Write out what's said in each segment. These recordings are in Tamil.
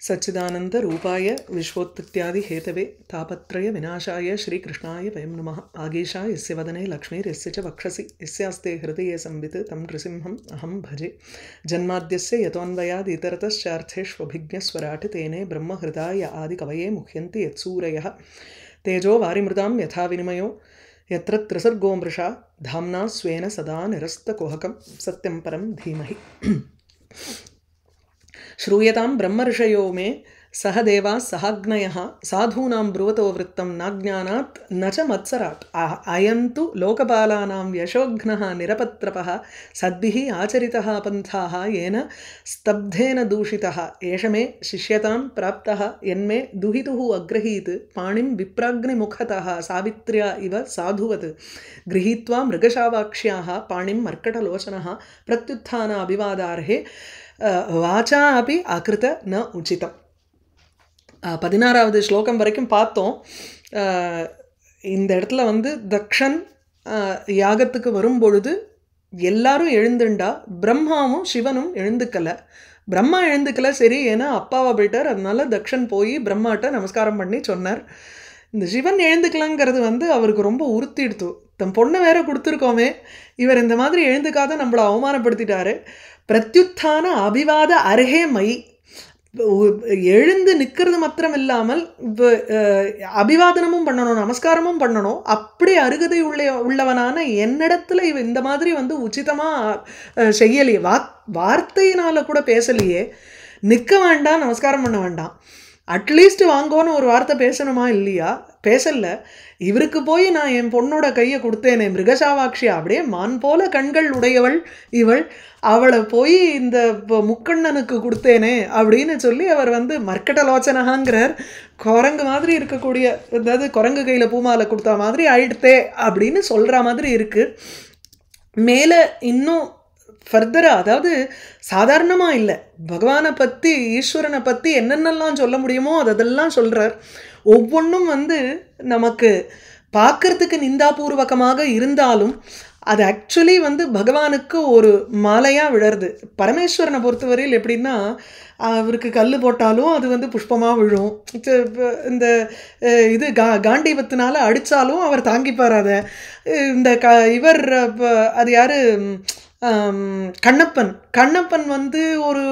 सच्चिदानंद रूपाय विश्वोत्पत्त्यादि हेतवे तापत्रय विनाशाय श्री कृष्णाय वयं नमः। आगेशा यस्य वदने लक्ष्मीर्यस्य च वक्षसि यस्यास्ते हृदये संवित् तं नृसिंहम् अहं भजे। जन्माद्यस्य यतोऽन्वयाद् इतरतश्चार्थेष्वभिज्ञस्वराट् तेने ब्रह्महृदाय आदिकवये मुह्यन्ति यत्सूरयः। तेजो वारिमृतां यथा विनिमयो यत्र त्रिसर्गो मृषा धाम्ना स्वेन सदा निरस्तकुहकं सत्यं परं धीमहि। श्रूयतां ब्रह्मर्षयो मे सह देवाः सहाग्नयः साधूनां ब्रुवतो वृत्तं नाज्ञानात् न च मत्सरात्। अयन्तु लोकपालानां यशोघ्नः निरपत्रपः सद्भिः आचरितः पन्थाः येन स्तब्धेन दूषितः। एष मे शिष्यतां प्राप्तः यन्मे दुहितुः अग्रहीत् पाणिं विप्राग्निमुखतः सावित्र्या इव साधुवत् गृहीत्वा मृगशावाक्ष्याः पाणिं मर्कटलोचनः प्रत्युत्थान अभिवादार्हे वाचा अपि आकृत न उचितम। 16வது ஸ்லோகம் வரைக்கும் பார்த்தோம். இந்த இடத்துல வந்து தக்ஷன் யாகத்துக்கு வரும்பொழுது எல்லாரும் எழுந்துண்டா, பிரம்மாவும் சிவனும் எழுந்துக்கல. பிரம்மா எழுந்துக்கல, சரி, ஏன்னா அப்பாவை போயிட்டார், அதனால தக்ஷன் போய் பிரம்மாட்ட நமஸ்காரம் பண்ணி சொன்னார். இந்த சிவன் எழுந்துக்கலாங்கிறது வந்து அவருக்கு ரொம்ப உறுத்திடுத்து. தம் பொண்ணை வேற கொடுத்துருக்கோமே, இவர் இந்த மாதிரி எழுந்துக்காத நம்மளை அவமானப்படுத்திட்டாரு. பிரத்யுத்தான அபிவாத அர்ஹே மை, எழுந்து நிற்கிறது மாத்திரம் இல்லாமல் அபிவாதனமும் பண்ணணும், நமஸ்காரமும் பண்ணணும். அப்படி அருகதை உள்ளவனான என்னிடத்துல இவ இந்த மாதிரி வந்து உச்சிதமாக செய்யலையே, வார்த்தையினால கூட பேசலையே. நிற்க வேண்டாம், நமஸ்காரம் பண்ண வேண்டாம், அட்லீஸ்ட் வாங்கோன்னு ஒரு வார்த்தை பேசணுமா இல்லையா? பேசல. இவருக்கு போய் நான் என் பொண்ணோட கையை கொடுத்தேனே, மிருகசாவாக்ஷியா, அப்படியே மான் போல கண்கள் உடையவள் இவள், அவளை போய் இந்த முக்கண்ணனுக்கு கொடுத்தேனே அப்படின்னு சொல்லி அவர் வந்து மர்க்கடலோச்சனகாங்கிறார். குரங்கு மாதிரி இருக்கக்கூடிய, அதாவது குரங்கு கையில் பூமாலை கொடுத்தா மாதிரி ஆயிடுத்தே அப்படின்னு சொல்கிற மாதிரி இருக்குது. மேலே இன்னும் ஃபர்தராக, அதாவது சாதாரணமாக இல்லை, பகவானை பற்றி ஈஸ்வரனை பற்றி என்னென்னலாம் சொல்ல முடியுமோ அதெல்லாம் சொல்கிறார். ஒவ்வொன்றும் வந்து நமக்கு பார்க்கறதுக்கு நிந்தாபூர்வகமாக இருந்தாலும் அது ஆக்சுவலி வந்து பகவானுக்கு ஒரு மாலையாக விழருது. பரமேஸ்வரனை பொறுத்தவரையில் எப்படின்னா, அவருக்கு கல் போட்டாலும் அது வந்து புஷ்பமாக விழும். இந்த இது காண்டீபத்தினால அடித்தாலும் அவர் தாங்கிப்பார் அதை. இந்த இவர் அது யார், கண்ணப்பன் வந்து ஒரு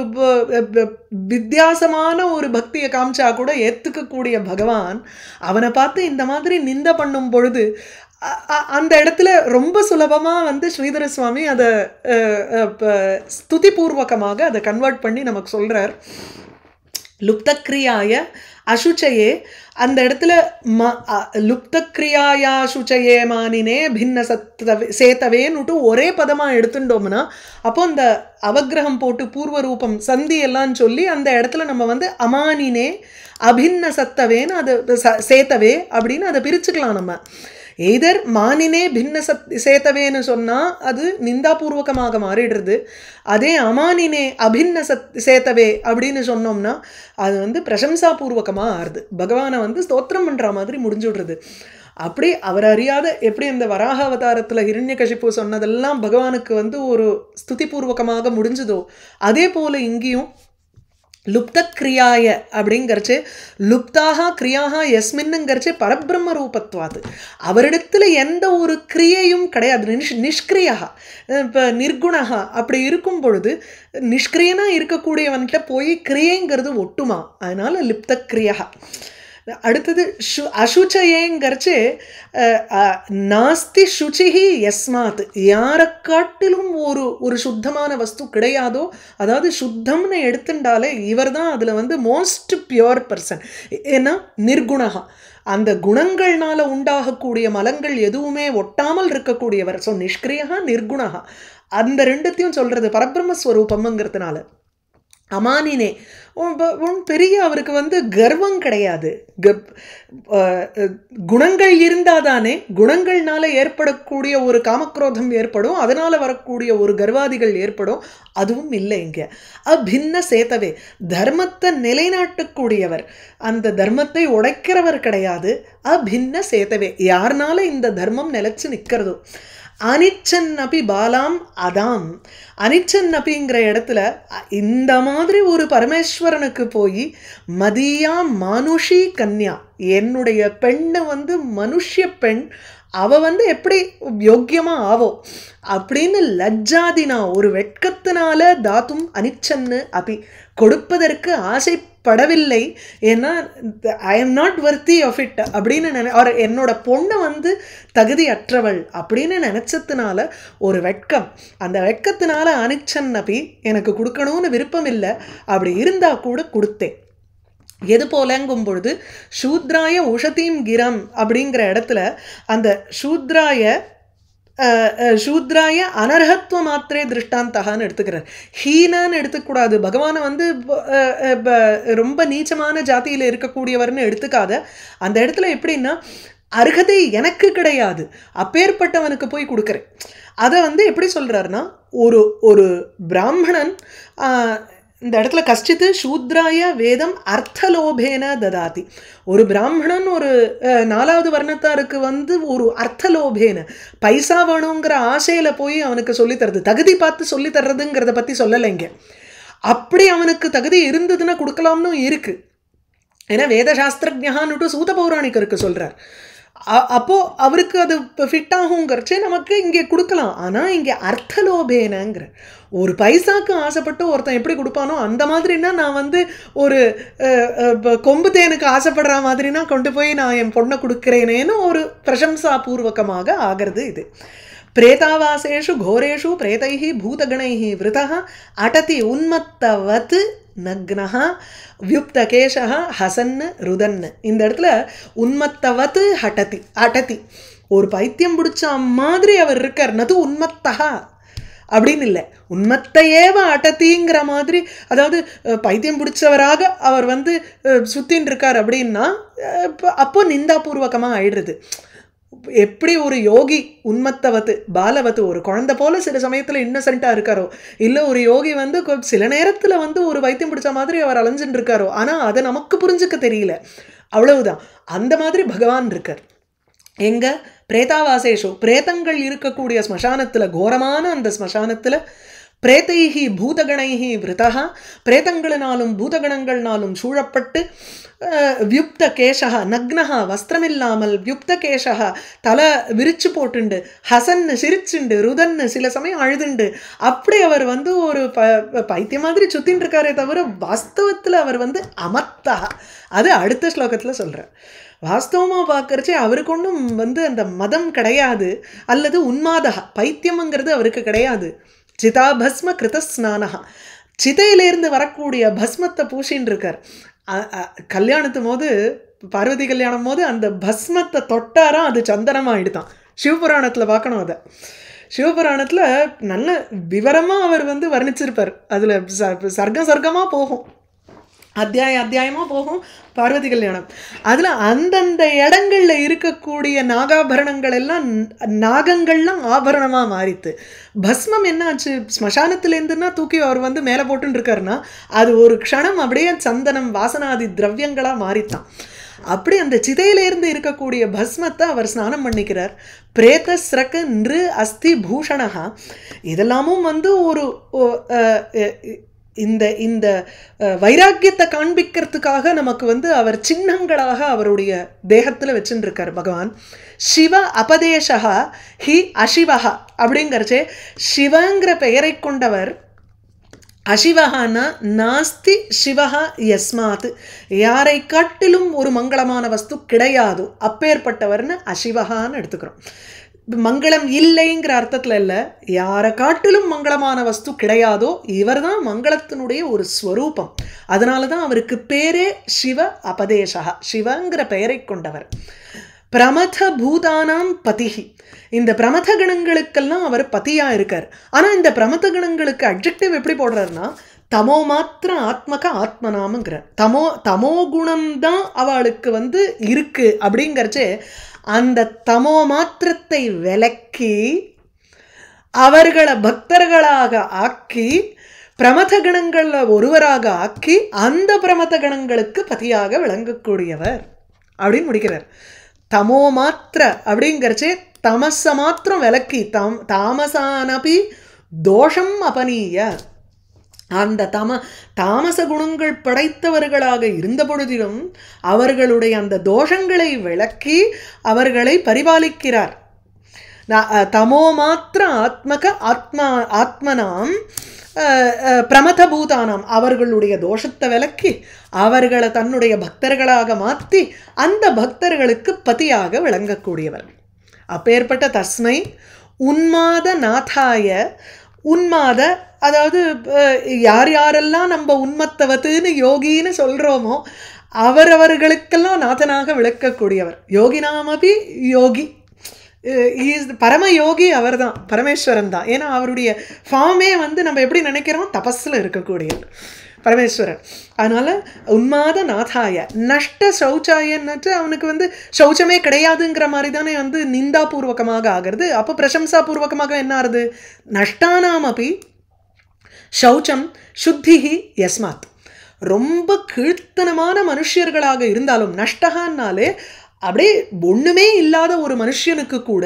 வித்தியாசமான ஒரு பக்தியை காமிச்சா கூட ஏற்றுக்கக்கூடிய பகவான், அவனை பார்த்து இந்த மாதிரி நிந்த பண்ணும் பொழுது அந்த இடத்துல ரொம்ப சுலபமாக வந்து ஸ்ரீதர சுவாமி அதை ஸ்துதிபூர்வகமாக அதை கன்வெர்ட் பண்ணி நமக்கு சொல்கிறார். லுப்தக்ரியாய அசுச்சையே, அந்த இடத்துல லுப்தக்ரியாயா சுச்சையே மானினே பின்ன சேத்தவேன்னுட்டு ஒரே பதமாக எடுத்துட்டோம்னா, அப்போ அந்த அவக்கிரகம் போட்டு பூர்வ ரூபம் சந்தி எல்லாம் சொல்லி அந்த இடத்துல நம்ம வந்து அமானினே அபின்ன சத்தவேன்னு அது சேத்தவே அப்படின்னு அதை பிரிச்சுக்கலாம். நம்ம எய்தர் மானினே பின்ன சேத்தவேன்னு சொன்னால் அது நிந்தாபூர்வகமாக மாறிடுறது. அதே அமானினே அபின்ன சேத்தவே அப்படின்னு சொன்னோம்னா அது வந்து பிரசம்சாபூர்வகமாக ஆறுது, பகவானை வந்து ஸ்தோத்திரம் பண்ணுற மாதிரி முடிஞ்சுடுறது. அப்படி அவர் அறியாத எப்படி அந்த வராக அவதாரத்தில் ஹிரண்யகசிப்பு சொன்னதெல்லாம் பகவானுக்கு வந்து ஒரு ஸ்துதிபூர்வகமாக முடிஞ்சுதோ, அதே போல் இங்கேயும் லுப்தக்ரியாய அப்படிங்கிறச்சு லுப்தாக கிரியாக எஸ்மின்னுங்கிறச்சு பரபிரம்ம ரூபத்வாது, அவரிடத்துல எந்த ஒரு கிரியையும் கிடையாது, நிஷ்கிரியா, இப்போ நிர்குணகா. அப்படி இருக்கும் பொழுது நிஷ்கிரியனாக இருக்கக்கூடியவன்கிட்ட போய் கிரியைங்கிறது ஒட்டுமா? அதனால லுப்தக்ரியா. அடுத்தது அசுச்சையேங்கிறச்சு நாஸ்தி சுச்சிஹி யஸ்மாத், யாரை காட்டிலும் ஒரு சுத்தமான வஸ்து கிடையாதோ, அதாவது சுத்தம்னு எடுத்துட்டாலே இவர் தான் அதில் வந்து மோஸ்ட் பியூர் பர்சன். ஏன்னா நிர்குணகா, அந்த குணங்கள்னால உண்டாகக்கூடிய மலங்கள் எதுவுமே ஒட்டாமல் இருக்கக்கூடியவர். ஸோ நிஷ்கிரியா நிர்குணகா, அந்த ரெண்டுத்தையும் சொல்கிறது பரபிரம்மஸ்வரூபம்ங்கிறதுனால. அமானினே, பெரிய அவருக்கு வந்து கர்வம் கிடையாது. குணங்கள் இருந்தாதானே குணங்கள்னால ஏற்படக்கூடிய ஒரு காமக்ரோதம் ஏற்படும், அதனால் வரக்கூடிய ஒரு கர்வாதிகள் ஏற்படும். அதுவும் இல்லை இங்கே. அபின்ன சேத்தவே, தர்மத்தை நிலைநாட்டக்கூடியவர், அந்த தர்மத்தை உடைக்கிறவர் கிடையாது. அபின்ன சேத்தவே, யாருனால இந்த தர்மம் நிலைச்சு நிற்கிறதோ அனிச்சன் அப்பி பாலாம் அதாம். அனிச்சன் அப்பிங்கிற இடத்துல இந்த மாதிரி ஒரு பரமேஸ்வரனுக்கு போய் மதியா மானுஷி கன்யா, என்னுடைய பெண்ணை வந்து மனுஷ்ய பெண், அவ வந்து எப்படி யோக்கியமா ஆவோ அப்படின்னு லஜ்ஜாதினா ஒரு வெட்கத்தினால தாத்தும் அனிச்சன்னு அப்படி கொடுப்பதற்கு ஆசைப்படவில்லை. ஏன்னா I am not worthy of it அப்படின்னு என்னோட பொண்ணை வந்து தகுதி அற்றவள் அப்படின்னு நினச்சதுனால ஒரு வெட்கம், அந்த வெட்கத்தினால அனிச்சன் அப்படி எனக்கு கொடுக்கணும்னு விருப்பம் இல்லை, அப்படி இருந்தால் கூட கொடுத்தேன். எது போலங்கும் பொழுது சூத்ராய உஷதீம் கிரம் அப்படிங்கிற இடத்துல அந்த சூத்ராய அனர்ஹத்துவ மாத்திரே திருஷ்டாந்தகான்னு எடுத்துக்கிறார். ஹீனான்னு எடுத்துக்கூடாது. பகவானை வந்து ரொம்ப நீச்சமான ஜாதியில் இருக்கக்கூடியவர்னு எடுத்துக்காத. அந்த இடத்துல எப்படின்னா அர்ஹதை எனக்கு கிடையாது, அப்பேற்பட்டவனுக்கு போய் கொடுக்குறேன். அதை வந்து எப்படி சொல்கிறாருன்னா ஒரு ஒரு பிராமணன் இந்த இடத்துல கஷ்டித்து சூத்ராய வேதம் அர்த்தலோபேன ததாதி. ஒரு பிராமணன் ஒரு 4வது வர்ணத்தாருக்கு வந்து ஒரு அர்த்தலோபேன பைசா வேணுங்கிற ஆசையில் போய் அவனுக்கு சொல்லித்தரது, தகுதி பார்த்து சொல்லித்தர்றதுங்கிறத பற்றி சொல்லலைங்க. அப்படி அவனுக்கு தகுதி இருந்ததுன்னா கொடுக்கலாம்னு இருக்குது. ஏன்னா வேதசாஸ்திரஜான்னுட்டு சூத பௌராணிகருக்கு சொல்கிறார். அப்போது அவருக்கு அது ஃபிட் ஆகுங்கிறச்சே நமக்கு இங்கே கொடுக்கலாம். ஆனால் இங்கே அர்த்தலோபேனங்கிற ஒரு பைசாக்கு ஆசைப்பட்டு ஒருத்தன் எப்படி கொடுப்பானோ அந்த மாதிரினா நான் வந்து ஒரு கொம்பு தேனுக்கு ஆசைப்படுற மாதிரினா கொண்டு போய் நான் என் பொண்ணை கொடுக்குறேனேன்னு ஒரு பிரசம்சாபூர்வகமாக ஆகிறது இது. பிரேதாவாசேஷு கோரேஷு பிரேதைஹி பூதகணைஹி விருதः அடதி உன்மத்தவத் நக்னஹ வியுப்தகேஷஹ ஹசன்னு ருதன்னு. இந்த இடத்துல உன்மத்தவத் அடதி ஒரு பைத்தியம் பிடிச்ச மாதிரி அவர் இருக்கார். நது உன்மத்தகா அப்படின்னு இல்லை, உன்மத்தையேவ அடத்திங்கிற மாதிரி, அதாவது பைத்தியம் பிடிச்சவராக அவர் வந்து சுத்தின்னு இருக்கார் அப்படின்னா அப்போ நிந்தாபூர்வகமாக ஆயிடுறது. எப்படி ஒரு யோகி உன்மத்தவத்து பாலவத்து ஒரு குழந்தை போல சில சமயத்தில் இன்னசென்ட்டாக இருக்காரோ, இல்லை ஒரு யோகி வந்து சில நேரத்தில் வந்து ஒரு வைத்தியம் பிடிச்ச மாதிரி அவர் அலைஞ்சுட்டு இருக்காரோ, ஆனால் அதை நமக்கு புரிஞ்சுக்க தெரியல, அவ்வளவுதான். அந்த மாதிரி பகவான் இருக்கார். எங்க பிரேதாவாசேஷோ பிரேதங்கள் இருக்கக்கூடிய ஸ்மசானத்தில், கோரமான அந்த ஸ்மசானத்தில் பிரேதைஹி பூதகணைஹி விருதா பிரேதங்களினாலும் பூதகணங்கள்னாலும் சூழப்பட்டு வியுப்த கேஷா நக்னஹா வஸ்திரமில்லாமல் வியுப்த கேஷா தலை விரிச்சு போட்டுண்டு ஹசன்னு சிரிச்சுண்டு ருதன்னு சில சமயம் அழுதுண்டு அப்படி அவர் வந்து ஒரு பைத்தியம் மாதிரி சுத்தின்னு இருக்காரே தவிர வாஸ்தவத்தில் அவர் வந்து அமத்தா. அது அடுத்த ஸ்லோகத்தில் சொல்கிறார். வாஸ்தவமாக பார்க்கறச்சே அவருக்கு ஒன்றும் வந்து அந்த மதம் கிடையாது, அல்லது உன்மாதா பைத்தியம்ங்கிறது அவருக்கு கிடையாது. சிதாபஸ்ம கிருத ஸ்நானகா, சிதையிலேருந்து வரக்கூடிய பஸ்மத்தை பூசின்னு இருக்கார். கல்யாணத்து போது பார்வதி கல்யாணம் போது அந்த பஸ்மத்தை தொட்டாராம் அது சந்தனமாகிடுதான். சிவபுராணத்தில் பார்க்கணும். அதை சிவபுராணத்தில் நல்ல விவரமாக அவர் வந்து வர்ணிச்சிருப்பார். அதில் சர்க்கமாக போகும், அத்தியாயமாக போகும் பார்வதி கல்யாணம். அதில் அந்தந்த இடங்களில் இருக்கக்கூடிய நாகாபரணங்கள் எல்லாம் நாகங்கள்லாம் ஆபரணமாக மாறித்து. பஸ்மம் என்னாச்சு, ஸ்மசானத்துலேருந்துன்னா தூக்கி அவர் வந்து மேலே போட்டுன்னு இருக்காருன்னா அது ஒரு க்ஷணம் அப்படியே சந்தனம் வாசனாதி திரவியங்களாக மாறித்தான். அப்படி அந்த சிதையிலேருந்து இருக்கக்கூடிய பஸ்மத்தை அவர் ஸ்நானம் பண்ணிக்கிறார். பிரேத ஸ்ரக்கு நிரு அஸ்தி பூஷணகா, இதெல்லாமும் வந்து ஒரு இந்த இந்த வைராக்கியத்தை காண்பிக்கிறதுக்காக நமக்கு வந்து அவர் சின்னங்களாக அவருடைய தேகத்தில் வச்சுட்டு இருக்கார் பகவான். சிவ அபதேசா ஹி அசிவஹா அப்படிங்கிறச்சே சிவங்கிற பெயரை கொண்டவர். அசிவஹானா நாஸ்தி சிவஹா யஸ்மாத், யாரை காட்டிலும் ஒரு மங்களமான வஸ்து கிடையாதோ அப்பேற்பட்டவர்னு அசிவஹான்னு எடுத்துக்கிறோம். மங்களம் இல்லைங்கிற அர்த்தத்தில் இல்லை, யாரை காட்டிலும் மங்களமான வஸ்து கிடையாதோ இவர் தான் மங்களத்தினுடைய ஒரு ஸ்வரூபம். அதனால தான் அவருக்கு பேரே சிவ அபதேசா, சிவங்கிற பெயரை கொண்டவர். பிரமத பூதானாம் பதிஹி, இந்த பிரமத கணங்களுக்கெல்லாம் அவர் பதியாக இருக்கார். ஆனால் இந்த பிரமத கணங்களுக்கு அட்ஜெக்டிவ் எப்படி போடுறாருன்னா தமோ மாத்திர ஆத்மக ஆத்மனாமுங்கிறார். தமோ குணம்தான் அவளுக்கு வந்து இருக்கு அப்படிங்கிறச்சே அந்த தமோ மாத்திரத்தை விலக்கி அவர்களை பக்தர்களாக ஆக்கி பிரமத கணங்களில் ஒருவராக ஆக்கி அந்த பிரமத கணங்களுக்கு பதியாக விளங்கக்கூடியவர் அப்படின்னு முடிக்கிறார். தமோ மாத்திர அப்படிங்கிறச்சே தமஸ மாத்திரம் விலக்கி தாமசானபி தோஷம் அபனீய அந்த தாமச குணங்கள் படைத்தவர்களாக இருந்த பொழுதிலும் அவர்களுடைய அந்த தோஷங்களை விளக்கி அவர்களை பரிபாலிக்கிறார். தமோ மாத்திர ஆத்மனாம் பிரமதபூதானாம் அவர்களுடைய தோஷத்தை விலக்கி அவர்களை தன்னுடைய பக்தர்களாக மாற்றி அந்த பக்தர்களுக்கு பதியாக விளங்கக்கூடியவர். அப்பேற்பட்ட தஸ்மை உன்மாத நாதாய உன்மாத அதாவது யார் யாரெல்லாம் நம்ம உன்மத்தவத்துன்னு யோகின்னு சொல்கிறோமோ அவரவர்களுக்கெல்லாம் நாதனாக விளக்கக்கூடியவர். யோகினாமபி யோகி பரம யோகி அவர் தான், பரமேஸ்வரன் தான். ஏன்னா அவருடைய ஃபார்மே நம்ம எப்படி நினைக்கிறோம் தபஸில் இருக்கக்கூடியவர் பரமேஸ்வரன். அதனால் உன்மாத நாதாய நஷ்ட சௌச்சாயன்னுட்டு அவனுக்கு சௌச்சமே கிடையாதுங்கிற மாதிரி தானே நிந்தாபூர்வகமாக ஆகிறது. அப்போ பிரசம்சாபூர்வகமாக என்ன ஆகுது? நஷ்டானாமபி சௌச்சம் சுத்திஹி யஸ்மாத். ரொம்ப கீழ்த்தனமான மனுஷர்களாக இருந்தாலும் நஷ்டகான்னாலே அப்படியே ஒன்றுமே இல்லாத ஒரு மனுஷனுக்கு கூட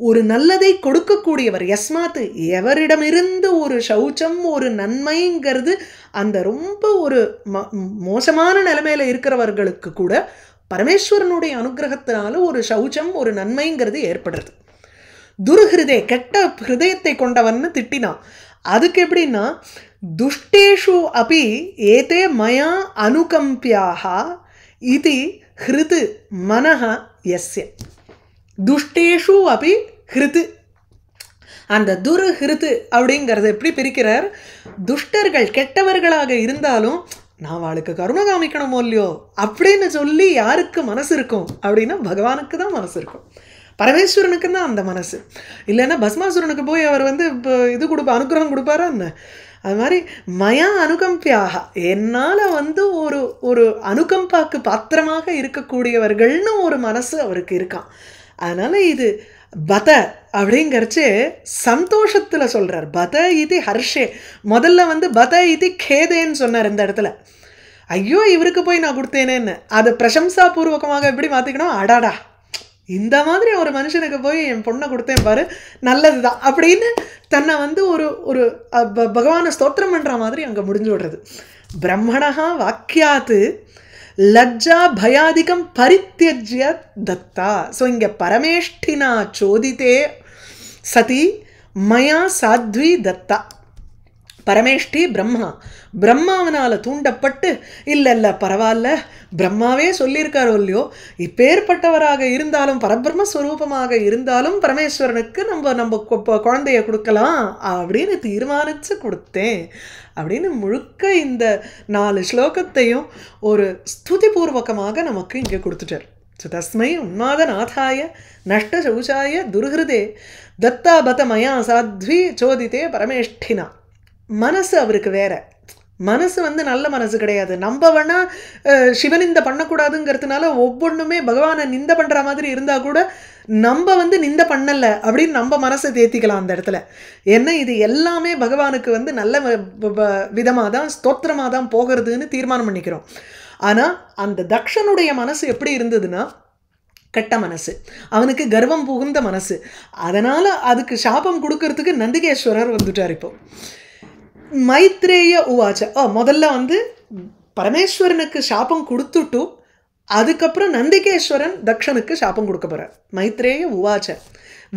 ஒரு நல்லதை கொடுக்கக்கூடியவர். யஸ்மாத் எவரிடமிருந்து ஒரு சௌச்சம் ஒரு நன்மைங்கிறது அந்த ரொம்ப ஒரு மோசமான நிலைமையில் இருக்கிறவர்களுக்கு கூட பரமேஸ்வரனுடைய அனுகிரகத்தினால ஒரு சௌச்சம் ஒரு நன்மைங்கிறது ஏற்படுறது. துர்ஹிருதே கெட்ட ஹிருதயத்தை கொண்டவன்னு திட்டினான். அதுக்கு எப்படின்னா துஷ்டேஷு அபி ஏதே மயா அனுகம்பியாக இது ஹிருது மனஹ யஸ்ய. துஷ்டேஷு அபி ஹிருது. அந்த துர்ஹிருது அப்படிங்கிறது எப்படி பிரிக்கிறார்? துஷ்டர்கள் கெட்டவர்களாக இருந்தாலும் நான் அவளுக்கு கருணை காமிக்கணுமோ இல்லையோ அப்படின்னு சொல்லி யாருக்கு மனசு இருக்கும் அப்படின்னா பகவானுக்கு தான் மனசு இருக்கும், பரமேஸ்வரனுக்கு தான் அந்த மனசு. இல்லைன்னா பஸ்மாசுரனுக்கு போய் அவர் இது அனுகிரகம் கொடுப்பாரா என்ன? அது மாதிரி மயா அனுகம்பியாக என்னால் ஒரு ஒரு அனுகம்பாக்கு பாத்திரமாக இருக்கக்கூடியவர்கள்னு ஒரு மனசு அவருக்கு இருக்கான். அதனால் இது பத அப்படிங்கிறச்சு சந்தோஷத்தில் சொல்கிறார். பத இது ஹர்ஷே. முதல்ல பத இது கேதேன்னு சொன்னார் இந்த இடத்துல. ஐயோ இவருக்கு போய் நான் கொடுத்தேனேன்னு அதை பிரசம்சாபூர்வகமாக எப்படி மாற்றிக்கணும்? அடாடா இந்த மாதிரி ஒரு மனுஷனுக்கு போய் என் பொண்ணை கொடுத்தேன் பாரு நல்லது தான் அப்படின்னு தன்னை ஒரு ஒரு பகவானை ஸ்தோத்திரம் பண்ணுற மாதிரி அங்கே முடிஞ்சு விடுறது. பிரம்மணா வாக்கியாத்து லஜ்ஜா பயாதிகம் பரித்தியஜ்ய தத்தா. ஸோ இங்கே பரமேஷ்டினா சோதித்தே சதி மயா சாத்வி தத்தா. பரமேஷ்டி பிரம்மா, பிரம்மாவனால் தூண்டப்பட்டு இல்லை பரவாயில்ல பிரம்மாவே சொல்லியிருக்காரோ இல்லையோ இப்பேற்பட்டவராக இருந்தாலும் பரபிரம்மஸ்வரூபமாக இருந்தாலும் பரமேஸ்வரனுக்கு நம்ம குழந்தைய கொடுக்கலாம் அப்படின்னு தீர்மானித்து கொடுத்தேன் அப்படின்னு முழுக்க இந்த 4 ஸ்லோகத்தையும் ஒரு ஸ்துதிபூர்வகமாக நமக்கு இங்கே கொடுத்துட்டார். தஸ்மை உன்மாத நாதாய நஷ்ட சௌச்சாய துர்ஹிருதே தத்தா பத மயா சாத்வி சோதித்தே பரமேஷ்டினா. மனசு அவருக்கு வேற மனசு நல்ல மனசு கிடையாது. நம்ம வேணா சிவனிந்த பண்ணக்கூடாதுங்கிறதுனால ஒவ்வொன்றுமே பகவானை நிந்த பண்ணுற மாதிரி இருந்தால் கூட நம்ம நிந்த பண்ணலை அப்படின்னு நம்ம மனசை தேத்திக்கலாம் அந்த இடத்துல. ஏன்னா இது எல்லாமே பகவானுக்கு நல்ல விதமாக தான் ஸ்தோத்திரமாக தான் போகிறதுன்னு தீர்மானம் பண்ணிக்கிறோம். ஆனால் அந்த தக்ஷனுடைய மனசு எப்படி இருந்ததுன்னா கெட்ட மனசு, அவனுக்கு கர்வம் புகுந்த மனசு. அதனால் அதுக்கு சாபம் கொடுக்கறதுக்கு நந்திகேஸ்வரர் வந்துட்டார். இப்போ மைத்ரேய உவாச்ச முதல்ல பரமேஸ்வரனுக்கு சாபம் கொடுத்துட்டு அதுக்கப்புறம் நந்திகேஸ்வரன் தக்ஷனுக்கு சாபம் கொடுக்க போகிறார். மைத்ரேய உவாச்ச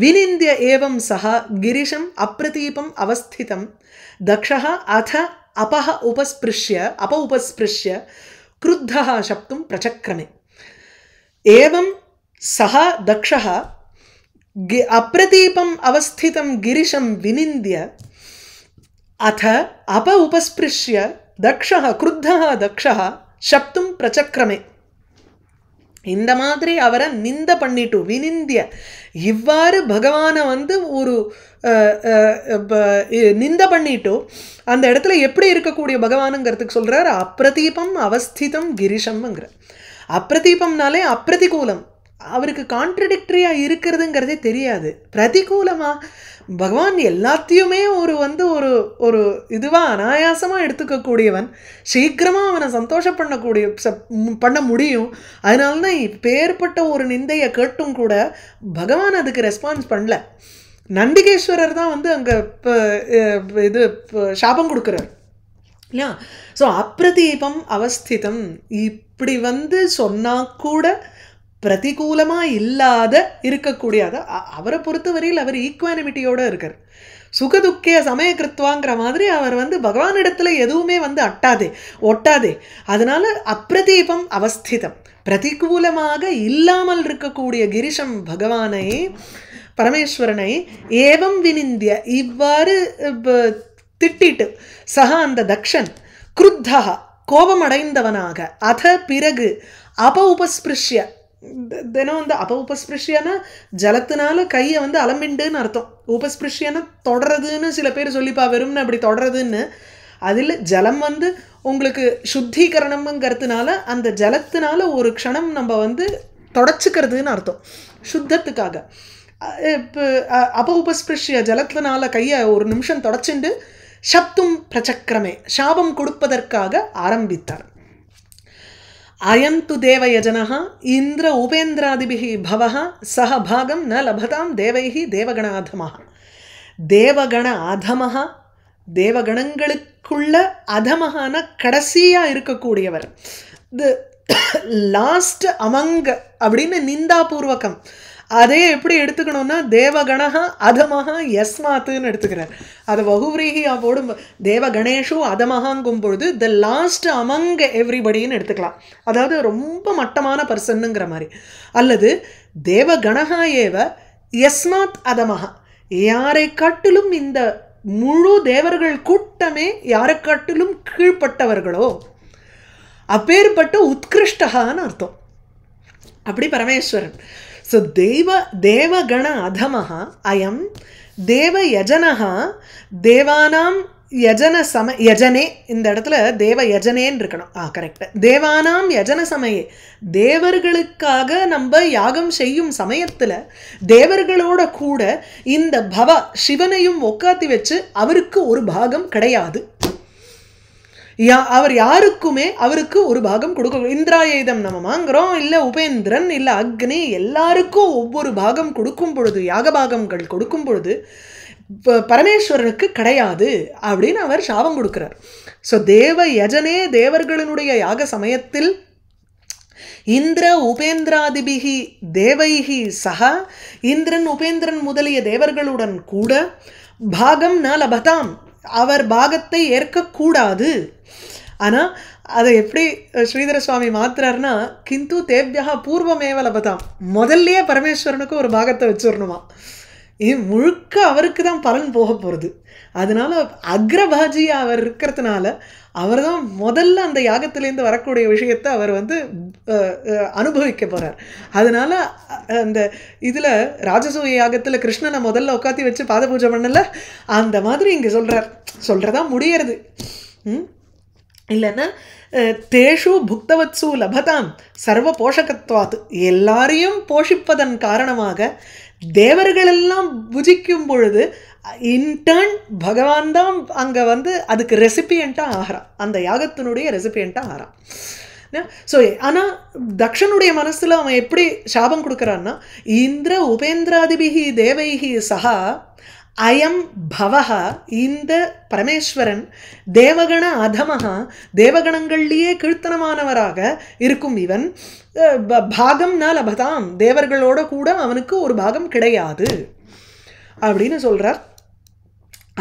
வினிந்திய ஏவம் சஹா கிரிஷம் அப்ரதீபம் அவஸ்திதம் தக்ஷः அத உபஸ்பிருஷ்ய क्रुद्धः शब्दं प्रचक्रमे. एवं सः दक्षः अप्रतीपम् अवस्थितं गिरिशं विनिन्द्य अथ उपस्पृश्य दक्षः क्रुद्धः दक्षः शब्दं प्रचक्रमे. இந்த மாதிரி அவரை நிந்த பண்ணிட்டு வினிந்திய இவ்வாறு பகவானை ஒரு நிந்த பண்ணிட்டு அந்த இடத்துல எப்படி இருக்கக்கூடிய பகவானுங்கிறதுக்கு சொல்கிறார். அப்ரதீபம் அவஸ்திதம் கிரிஷம்ங்கிற. அப்ரதீபம்னாலே அப்பிரதிகூலம், அவருக்கு கான்ட்ரடிக்டரியாக இருக்கிறதுங்கிறதே தெரியாது. பிரதிகூலமாக பகவான் எல்லாத்தையுமே ஒரு ஒரு ஒரு இதுவாக அனாயாசமாக எடுத்துக்கக்கூடியவன், சீக்கிரமாக அவனை சந்தோஷம் பண்ண முடியும். அதனால தான் இப்பேற்பட்ட ஒரு நிந்தையை கேட்டும் கூட பகவான் அதுக்கு ரெஸ்பான்ஸ் பண்ணல. நந்திகேஸ்வரர் தான் அங்கே இது சாபம் கொடுக்குறார் இல்லையா? ஸோ அப்பிரதீபம் அவஸ்திதம் இப்படி சொன்னால் கூட பிரதிகூலமாக இல்லாத இருக்கக்கூடிய, அவரை பொறுத்தவரையில் அவர் ஈக்குவானிமிட்டியோடு இருக்கார். சுகதுக்கே சமயக்கிருத்வாங்கிற மாதிரி அவர் பகவானிடத்தில் எதுவுமே ஒட்டாதே. அதனால அப்பிரதீபம் அவஸ்திதம், பிரதிகூலமாக இல்லாமல் இருக்கக்கூடிய கிரிஷம் பகவானை, பரமேஸ்வரனை ஏவம் வினிந்திய இவ்வாறு திட்டிட்டு சக அந்த தக்ஷன் குருத்தா கோபமடைந்தவனாக, அத பிறகு உபஸ்பிருஷ்ய தினம் உபஸ்பிருஷ்யனா ஜலத்தினால கையை அலம்பிண்டுன்னு அர்த்தம். உபஸ்பிருஷ்யனா தொடறதுன்னு சில பேர் சொல்லிப்பா, வெறும்னு அப்படி தொடறதுன்னு. அதில் ஜலம் உங்களுக்கு சுத்தீகரணம்ங்கிறதுனால அந்த ஜலத்தினால ஒரு க்ஷணம் நம்ம தொடச்சிக்கிறதுன்னு அர்த்தம், சுத்தத்துக்காக. இப்போ உபஸ்பிருஷ்ய ஜலத்தினால கையை ஒரு நிமிஷம் தொடச்சுண்டு சப்தும் பிரச்சக்கிரமே சாபம் கொடுப்பதற்காக ஆரம்பித்தார். அயந்து தேவயஜனஹ இந்திர உபேந்திராதிபிஹி பவஹ சஹ பாகம் ந லபதாம் தேவைஹி தேவகணாதமஹ. தேவகண அதமஹ, தேவகணங்களுக்குள்ள அதமஹான கடைசியாக இருக்கக்கூடியவர், தி லாஸ்ட் அமங்க அப்படின்னு நிந்தாபூர்வகம். அதே எப்படி எடுத்துக்கணும்னா தேவகணஹ அதமஹா யஸ்மாத்துன்னு எடுத்துக்கிறார். அதை வகுவிரீகியா போடும் தேவகணேஷு அதமஹாங்கும் பொழுது த லாஸ்ட் அமங்க எவ்ரிபடின்னு எடுத்துக்கலாம். அதாவது ரொம்ப மட்டமான பர்சன்னுங்கிற மாதிரி. அல்லது தேவகணஹா ஏவ யஸ்மாத் அதமஹா, யாரை காட்டிலும் இந்த முழு தேவர்கள் கூட்டமே யாரை காட்டிலும் கீழ்பட்டவர்களோ அப்பேற்பட்ட உத்கிருஷ்டகான்னு அர்த்தம். அப்படி பரமேஸ்வரன். ஸோ தேவகண அதமஹ அயம் தேவயஜனஹா தேவானாம் யஜனே, இந்த இடத்துல தேவயஜனேன்னு இருக்கணும். கரெக்ட். தேவானாம் யஜன சமயே, தேவர்களுக்காக நம்ம யாகம் செய்யும் சமயத்தில் தேவர்களோட கூட இந்த சிவனையும் உட்காத்தி வச்சு அவருக்கு ஒரு பாகம் கிடையாது. அவர் யாருக்குமே அவருக்கு ஒரு பாகம் கொடுக்க, இந்திராயுதம் நமமாங்கிறோம், இல்லை உபேந்திரன், இல்லை அக்னி, எல்லாருக்கும் ஒவ்வொரு பாகம் கொடுக்கும் பொழுது, யாக பாகங்கள் கொடுக்கும் பொழுது பரமேஸ்வரனுக்கு கிடையாது அப்படின்னு அவர் சாபம் கொடுக்கிறார். ஸோ தேவ யஜனே, தேவர்களினுடைய யாக சமயத்தில் இந்திர உபேந்திராதிபிகி தேவைகி சக, இந்திரன் உபேந்திரன் முதலிய தேவர்களுடன் கூட பாகம் ந லபதாம், அவர் பாகத்தை ஏற்கக்கூடாது. ஆனால் அதை எப்படி ஸ்ரீதர சுவாமி மாத்துறாருன்னா, கிந்து தேவ்யா பூர்வமேவ லபதாம், முதல்லையே பரமேஸ்வரனுக்கு ஒரு பாகத்தை வச்சிடணுமா. இது முழுக்க அவருக்கு தான் பலன் போக போகிறது. அதனால அக்ரபாஜியாக அவர் இருக்கிறதுனால அவர் தான் முதல்ல அந்த யாகத்திலேருந்து வரக்கூடிய விஷயத்தை அவர் அனுபவிக்க போகிறார். அதனால் அந்த இதில் ராஜசூய யாகத்தில் கிருஷ்ணனை முதல்ல உட்காத்தி வச்சு பாத பூஜை பண்ணல, அந்த மாதிரி இங்கே சொல்கிறதா முடியறது. இல்லைன்னா தேஷு புக்தவத்சு லபதாம் சர்வ போஷகத்வாத்து, எல்லாரையும் போஷிப்பதன் காரணமாக தேவர்களெல்லாம் புஜிக்கும் பொழுது இன்டர்ன் பகவான் தான் அங்கே அதுக்கு ரெசிபியண்ட்டாக ஆகிறான், அந்த யாகத்தினுடைய ரெசிபியண்ட்டாக ஆகிறான். ஸோ ஆனால் தக்ஷனுடைய மனசில் அவன் எப்படி சாபம் கொடுக்குறான்னா, இந்திர உபேந்திராதிபிகி தேவைகி சகா அயம் பவஹா, இந்த பரமேஸ்வரன் தேவகண அதமஹா, தேவகணங்கள்லேயே கீழ்த்தனமானவராக இருக்கும் இவன் பாகம் ந லபதாம், தேவர்களோட கூட அவனுக்கு ஒரு பாகம் கிடையாது அப்படின்னு சொல்கிறார்.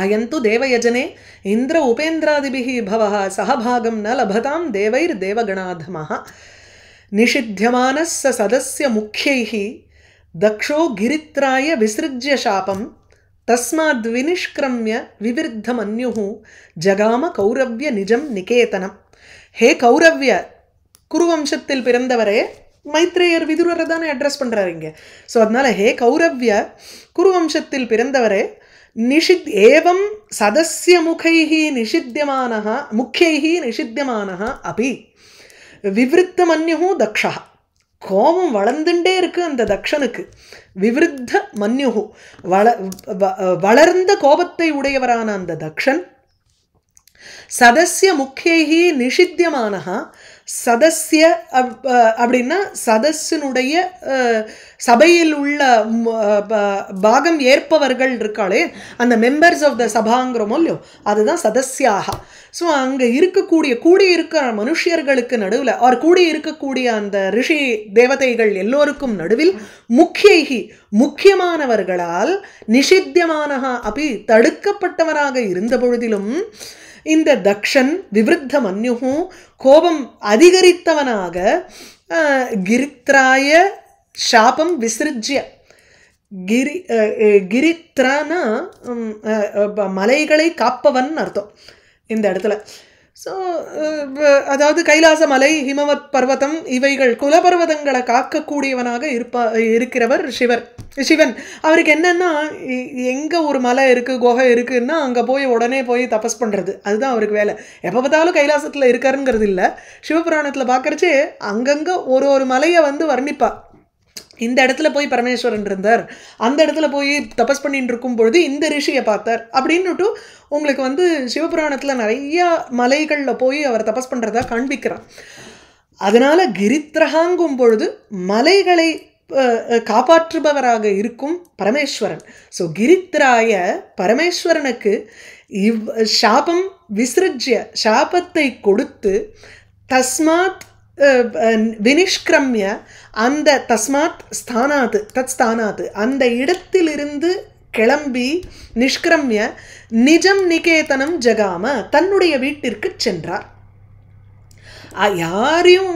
அயந்து தேவயஜனே இந்திர உபேந்திராதிபிஹி பவஹா சஹபாகம் ந லபதாம் தேவைர் தேவகணாதமஹா. நிஷித்தியமானஸ் சதஸ்ய முக்கியைஹி தக்ஷோ கிரித்ராய விசிருஜ்ய சாபம் தஸ்மாத் வினிஷ்கிரமிய விவிருத்தமன்யுஹு ஜகாம கௌரவ்ய நிஜம் நிகேதனம். ஹே கௌரவ்ய, குருவம்சத்தில் பிறந்தவரே, மைத்ரேயர் விதுரரை தானே அட்ரஸ் பண்ணுறாரு இங்கே. ஸோ அதனால ஹே கௌரவ்ய, குருவம்சத்தில் பிறந்தவரே, ஏவம் சதஸ்ய முகைஹி முக்கியைஹி நிஷித்தியமானஹ அபி விவிருத்தமன்யுஹு தக்ஷः. கோபம் வளர்ந்துட்டே இருக்கு அந்த தக்ஷனுக்கு. விவிருத்த மன்யுகு, வளர்ந்த கோபத்தை உடையவரான அந்த தக்ஷன் சதஸ்ய முக்கியைஹி நிஷித்தியமானஹா. சதஸ்ய அப்படின்னா சதஸ்ஸினுடைய சபையில் உள்ள பாகம் ஏற்பவர்கள் இருக்காளே, அந்த மெம்பர்ஸ் ஆஃப் த சபாங்கிறோமோ இல்லையோ, அதுதான் சதஸ்யாக. ஸோ அங்கே இருக்கக்கூடிய கூடியிருக்கிற மனுஷியர்களுக்கு நடுவில் அவர் கூடி இருக்கக்கூடிய அந்த ரிஷி தேவதைகள் எல்லோருக்கும் நடுவில் முக்கியைஹி முக்கியமானவர்களால் நிஷித்தியமானஹா அப்படி தடுக்கப்பட்டவராக இருந்த பொழுதிலும் இந்த தக்ஷன் விவிருத்த மன்யுகு கோபம் அதிகரித்தவனாக கிரித்ராய சாபம் விசிருஜ்ய. கிரித்ரானா மலைகளை காப்பவன் அர்த்தம் இந்த இடத்துல. ஸோ அதாவது கைலாச மலை, ஹிமவத் பர்வதம், இவைகள் குலபர்வதங்களை காக்கக்கூடியவனாக இருக்கிறவர் சிவன். அவருக்கு என்னன்னா, எங்கே ஒரு மலை இருக்குது குகை இருக்குன்னா அங்கே போய் உடனே போய் தபஸ் பண்ணுறது, அதுதான் அவருக்கு வேலை. எப்போ பார்த்தாலும் கைலாசத்தில் இருக்காருங்கிறது இல்லை. சிவபுராணத்தில் பார்க்குறச்சே அங்கங்கே ஒரு மலையை வர்ணிப்பா. இந்த இடத்துல போய் பரமேஸ்வரன் இருந்தார், அந்த இடத்துல போய் தபஸ் பண்ணிட்டு இருக்கும் பொழுது இந்த ரிஷியை பார்த்தார் அப்படின்னுட்டு உங்களுக்கு சிவபுராணத்தில் நிறையா மலைகளில் போய் அவர் தபஸ் பண்ணுறதா காண்பிக்கிறார். அதனால் கிரித்ரகாங்கும் பொழுது மலைகளை காப்பாற்றுபவராக இருக்கும் பரமேஸ்வரன். ஸோ கிரித்ராய பரமேஸ்வரனுக்கு சாபம் விசிருஜ்ய சாபத்தை கொடுத்து தஸ்மாத் வினிஷ்கிரமிய அந்த தஸ்மாத் ஸ்தானாத்து தத் ஸ்தானாத்து அந்த இடத்திலிருந்து கிளம்பி நிஷ்கிரமிய நிஜம் நிகேதனம் ஜகாம தன்னுடைய வீட்டிற்கு சென்றார். யாரையும்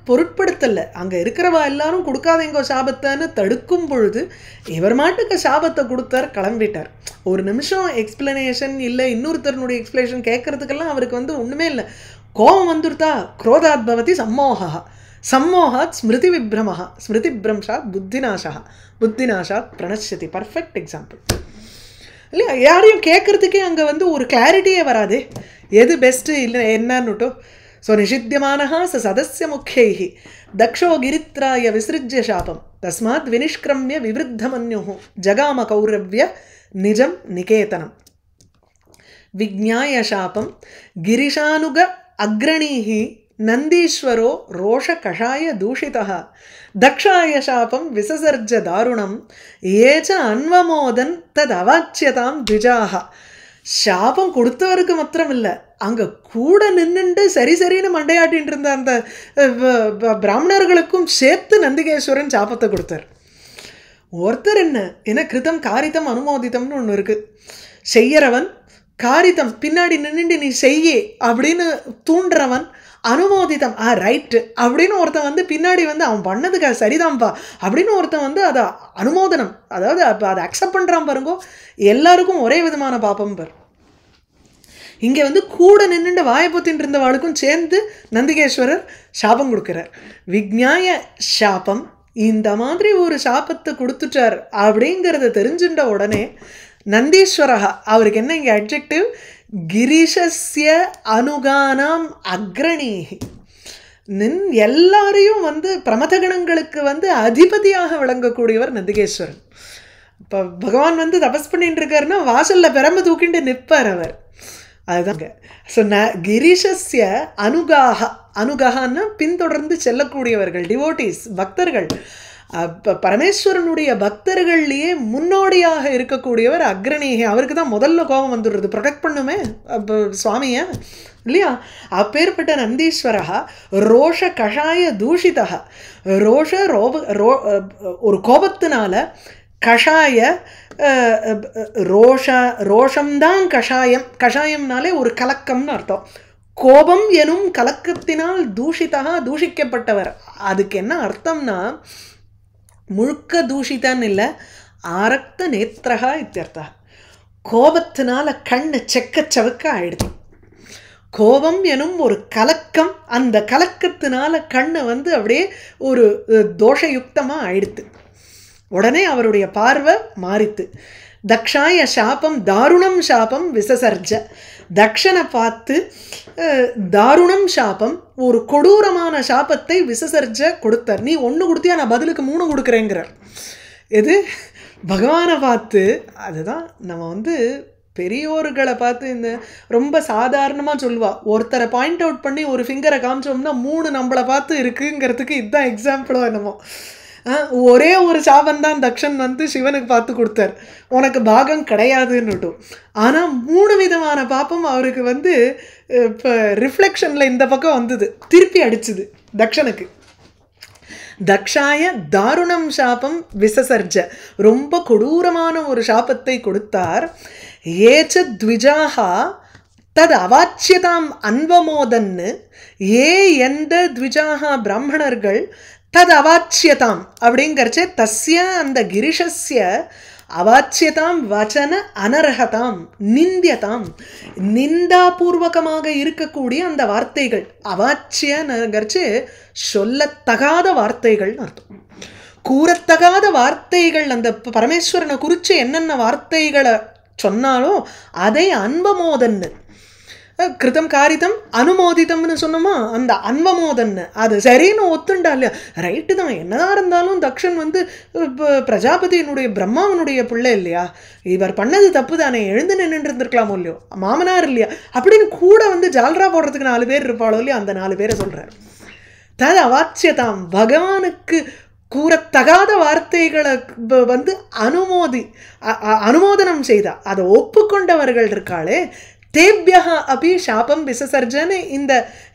பொருட்படுத்தலை. அங்கே இருக்கிறவா எல்லாரும் கொடுக்காதேங்கோ சாபத்தைன்னு தடுக்கும் பொழுது இவர் மாட்டுக்கு சாபத்தை கொடுத்தார், கிளம்பிட்டார். ஒரு நிமிஷம் எக்ஸ்பிளனேஷன் இல்லை, இன்னொருத்தருடைய எக்ஸ்பிளனேஷன் கேட்கறதுக்கெல்லாம் அவருக்கு ஒன்றுமே இல்லை. கோபம் வந்துருத்தா குரோதாத் பவதி சம்மோகா, சம்மோகாத் ஸ்மிருதி விப்ரமஹா, ஸ்மிருதி பிரம்ஷாத் புத்திநாசா, புத்திநாசாத் பிரணஷ்யதி. பர்ஃபெக்ட் எக்ஸாம்பிள் இல்லையா? யாரையும் கேட்கறதுக்கே அங்கே ஒரு கிளாரிட்டியே வராது, எது பெஸ்ட்டு இல்லை என்னன்னுட்டோ. ஸோ நிஷித்தியமானஹா ச சதஸ்ய முக்கியைஹி தக்ஷோ கிரித்ராய விசிருஜ்ய சாபம் தஸ்மாத் வினிஷ்கிரமிய விவிருத்த மன்யுஹு ஜகாம கௌரவ்ய நிஜம் நிகேதனம். விஜ்ஞாய சாபம் கிரிஷானுக அக்ரணீஹி நந்தீஸ்வரோ ரோஷ கஷாய தூஷிதः தக்ஷாய சாபம் விசசர்ஜ தாருணம் ஏச்ச அன்வமோதன் தத் அவாச்சியதாம் த்விஜாஹ. சாபம் கொடுத்தவருக்கு மாத்திரம் இல்லை, அங்கே கூட நின்றுண்டு சரின்னு மண்டையாட்டின்னு இருந்த அந்த பிராமணர்களுக்கும் சேர்த்து நந்திகேஸ்வரன் சாபத்தை கொடுத்தார். ஒருத்தர் என்ன கிருதம் காரிதம் அனுமோதித்தம்னு ஒன்று இருக்குது. செய்யறவன் காரிதம் பின்னாடி நின்றுண்டு நீ செய்யே அப்படின்னு தூண்டுறவன், அனுமோதித்தம் ரைட்டு அப்படின்னு ஒருத்தன் பின்னாடி அவன் பண்ணதுக்கு சரிதான்ப்பா அப்படின்னு ஒருத்தன் அதை அனுமோதனம், அதாவது அதை அக்செப்ட் பண்ணுறான் பாருங்கோ. எல்லாருக்கும் ஒரே விதமான பாப்பம் பார். இங்கே கூட நின்றுண்டு வாயப்பத்தின் இருந்தவாளுக்கும் சேர்ந்து நந்திகேஸ்வரர் சாபம் கொடுக்குறார். விஜ்ஞாய சாபம், இந்த மாதிரி ஒரு சாபத்தை கொடுத்துட்டார் அப்படிங்கிறத தெரிஞ்சுட்ட உடனே நந்தீஸ்வரஹா, அவருக்கு என்ன இங்கே அட்ஜெக்டிவ், கிரீஷஸ்ய அனுகானாம் அக்ரணீஹி, எல்லாரையும் பிரமதகணங்களுக்கு அதிபதியாக விளங்கக்கூடியவர் நந்திகேஸ்வரன். இப்போ பகவான் தபஸ் பண்ணிட்டு இருக்காருன்னா வாசலில் பெரம்பு தூக்கிட்டு நிற்பார் அவர், அதுதாங்க. ஸோ கிரீஷஸ்ய அனுகாக, அனுகான்னா பின்தொடர்ந்து செல்லக்கூடியவர்கள், டிவோட்டீஸ், பக்தர்கள். பரமேஸ்வரனுடைய பக்தர்கள்லேயே முன்னோடியாக இருக்கக்கூடியவர் அக்ரணீஹி. அவருக்கு தான் முதல்ல கோபம் வந்துடுறது, ப்ரொடெக்ட் பண்ணுமே சுவாமியை இல்லையா? அப்பேற்பட்ட நந்தீஸ்வரா ரோஷ கஷாய தூஷிதா, ஒரு கோபத்தினால கஷாய ரோஷம்தான் கஷாயம், கஷாயம்னாலே ஒரு கலக்கம்னு அர்த்தம். கோபம் எனும் கலக்கத்தினால் தூஷிதா தூஷிக்கப்பட்டவர். அதுக்கு என்ன அர்த்தம்னா முழுக்க தூஷிதான்னு இல்லை, ஆரக்த நேத்திரகா இத்தியர்த்தா. கோபத்தினால கண்ணு செக்க சவுக்க ஆயிடுது. கோபம் எனும் ஒரு கலக்கம், அந்த கலக்கத்தினால கண்ணு அப்படியே ஒரு தோஷயுக்தமாக ஆயிடுத்து. உடனே அவருடைய பார்வை மாறித்து. தக்ஷாய சாபம் தாருணம் சாபம் விசசர்ஜ. தக்ஷனை பார்த்து தாருணம் சாபம், ஒரு கொடூரமான சாபத்தை விசசர்ஜ கொடுத்தார். நீ ஒன்று கொடுத்தியா, நான் பதிலுக்கு 3 கொடுக்குறேங்கிறார். எது பகவானை பார்த்து. அதுதான் நம்ம பெரியோர்களை பார்த்து இந்த ரொம்ப சாதாரணமாக சொல்லுவா. ஒருத்தரை பாயிண்ட் அவுட் பண்ணி ஒரு ஃபிங்கரை காமிச்சோம்னா 3 நம்மளை பார்த்து இருக்குங்கிறதுக்கு இதுதான் எக்ஸாம்பிளோ என்னமோ. ஒரே ஒரு சாபந்தான் தக்ஷன் சிவனுக்கு பார்த்து கொடுத்தார், உனக்கு பாகம் கிடையாதுன்னுட்டு. ஆனால் 3 விதமான பாப்பம் அவருக்கு இப்போ ரிஃப்ளெக்ஷனில் இந்த பக்கம் வந்தது, திருப்பி அடிச்சுது தக்ஷனுக்கு. தக்ஷாய தாருணம் சாபம் விசசர்ஜ, ரொம்ப கொடூரமான ஒரு சாபத்தை கொடுத்தார். ஏச்ச த்விஜாஹா தது அவாச்சியதாம் அன்வமோதன்னு, எந்த த்விஜாஹா பிராமணர்கள் தது அவாச்சியதாம் அப்படிங்கிறச்சே தஸ்ய அந்த கிரிஷஸ்ய அவாச்சியதாம் வச்சன அனர்ஹதாம் நிந்தியதாம், நிந்தாபூர்வகமாக இருக்கக்கூடிய அந்த வார்த்தைகள். அவாச்சியங்கிறச்சு சொல்லத்தகாத வார்த்தைகள்னு அர்த்தம். கூறத்தகாத வார்த்தைகள், அந்த பரமேஸ்வரனை குறித்து என்னென்ன வார்த்தைகளை சொன்னாலும் அதை அன்பமோதன்னு, கிருதம் காரிதம் அனுமோதிதம்னு சொன்னோமா, அந்த அன்வமோதன்னு அது சரின்னு ஒத்துண்டா இல்லையா. ரைட்டு தான், என்னதான் இருந்தாலும் தக்ஷன் பிரஜாபதியினுடைய பிரம்மாவனுடைய பிள்ளை இல்லையா, இவர் பண்ணது தப்பு தானே, எழுந்து நின்று இருந்திருக்கலாமோ இல்லையோ, மாமனார் இல்லையா அப்படின்னு கூட ஜால்ரா போடுறதுக்கு 4 பேர் இருப்பாளோ இல்லையோ, அந்த 4 பேரை சொல்கிறார். தது அவாச்சியதாம், பகவானுக்கு கூறத்தகாத வார்த்தைகளை அனுமோதனம் செய்தா, அதை ஒப்புக்கொண்டவர்கள் இருக்காளே, தேபியா அப்படி சாபம் விசசர்ஜன்னு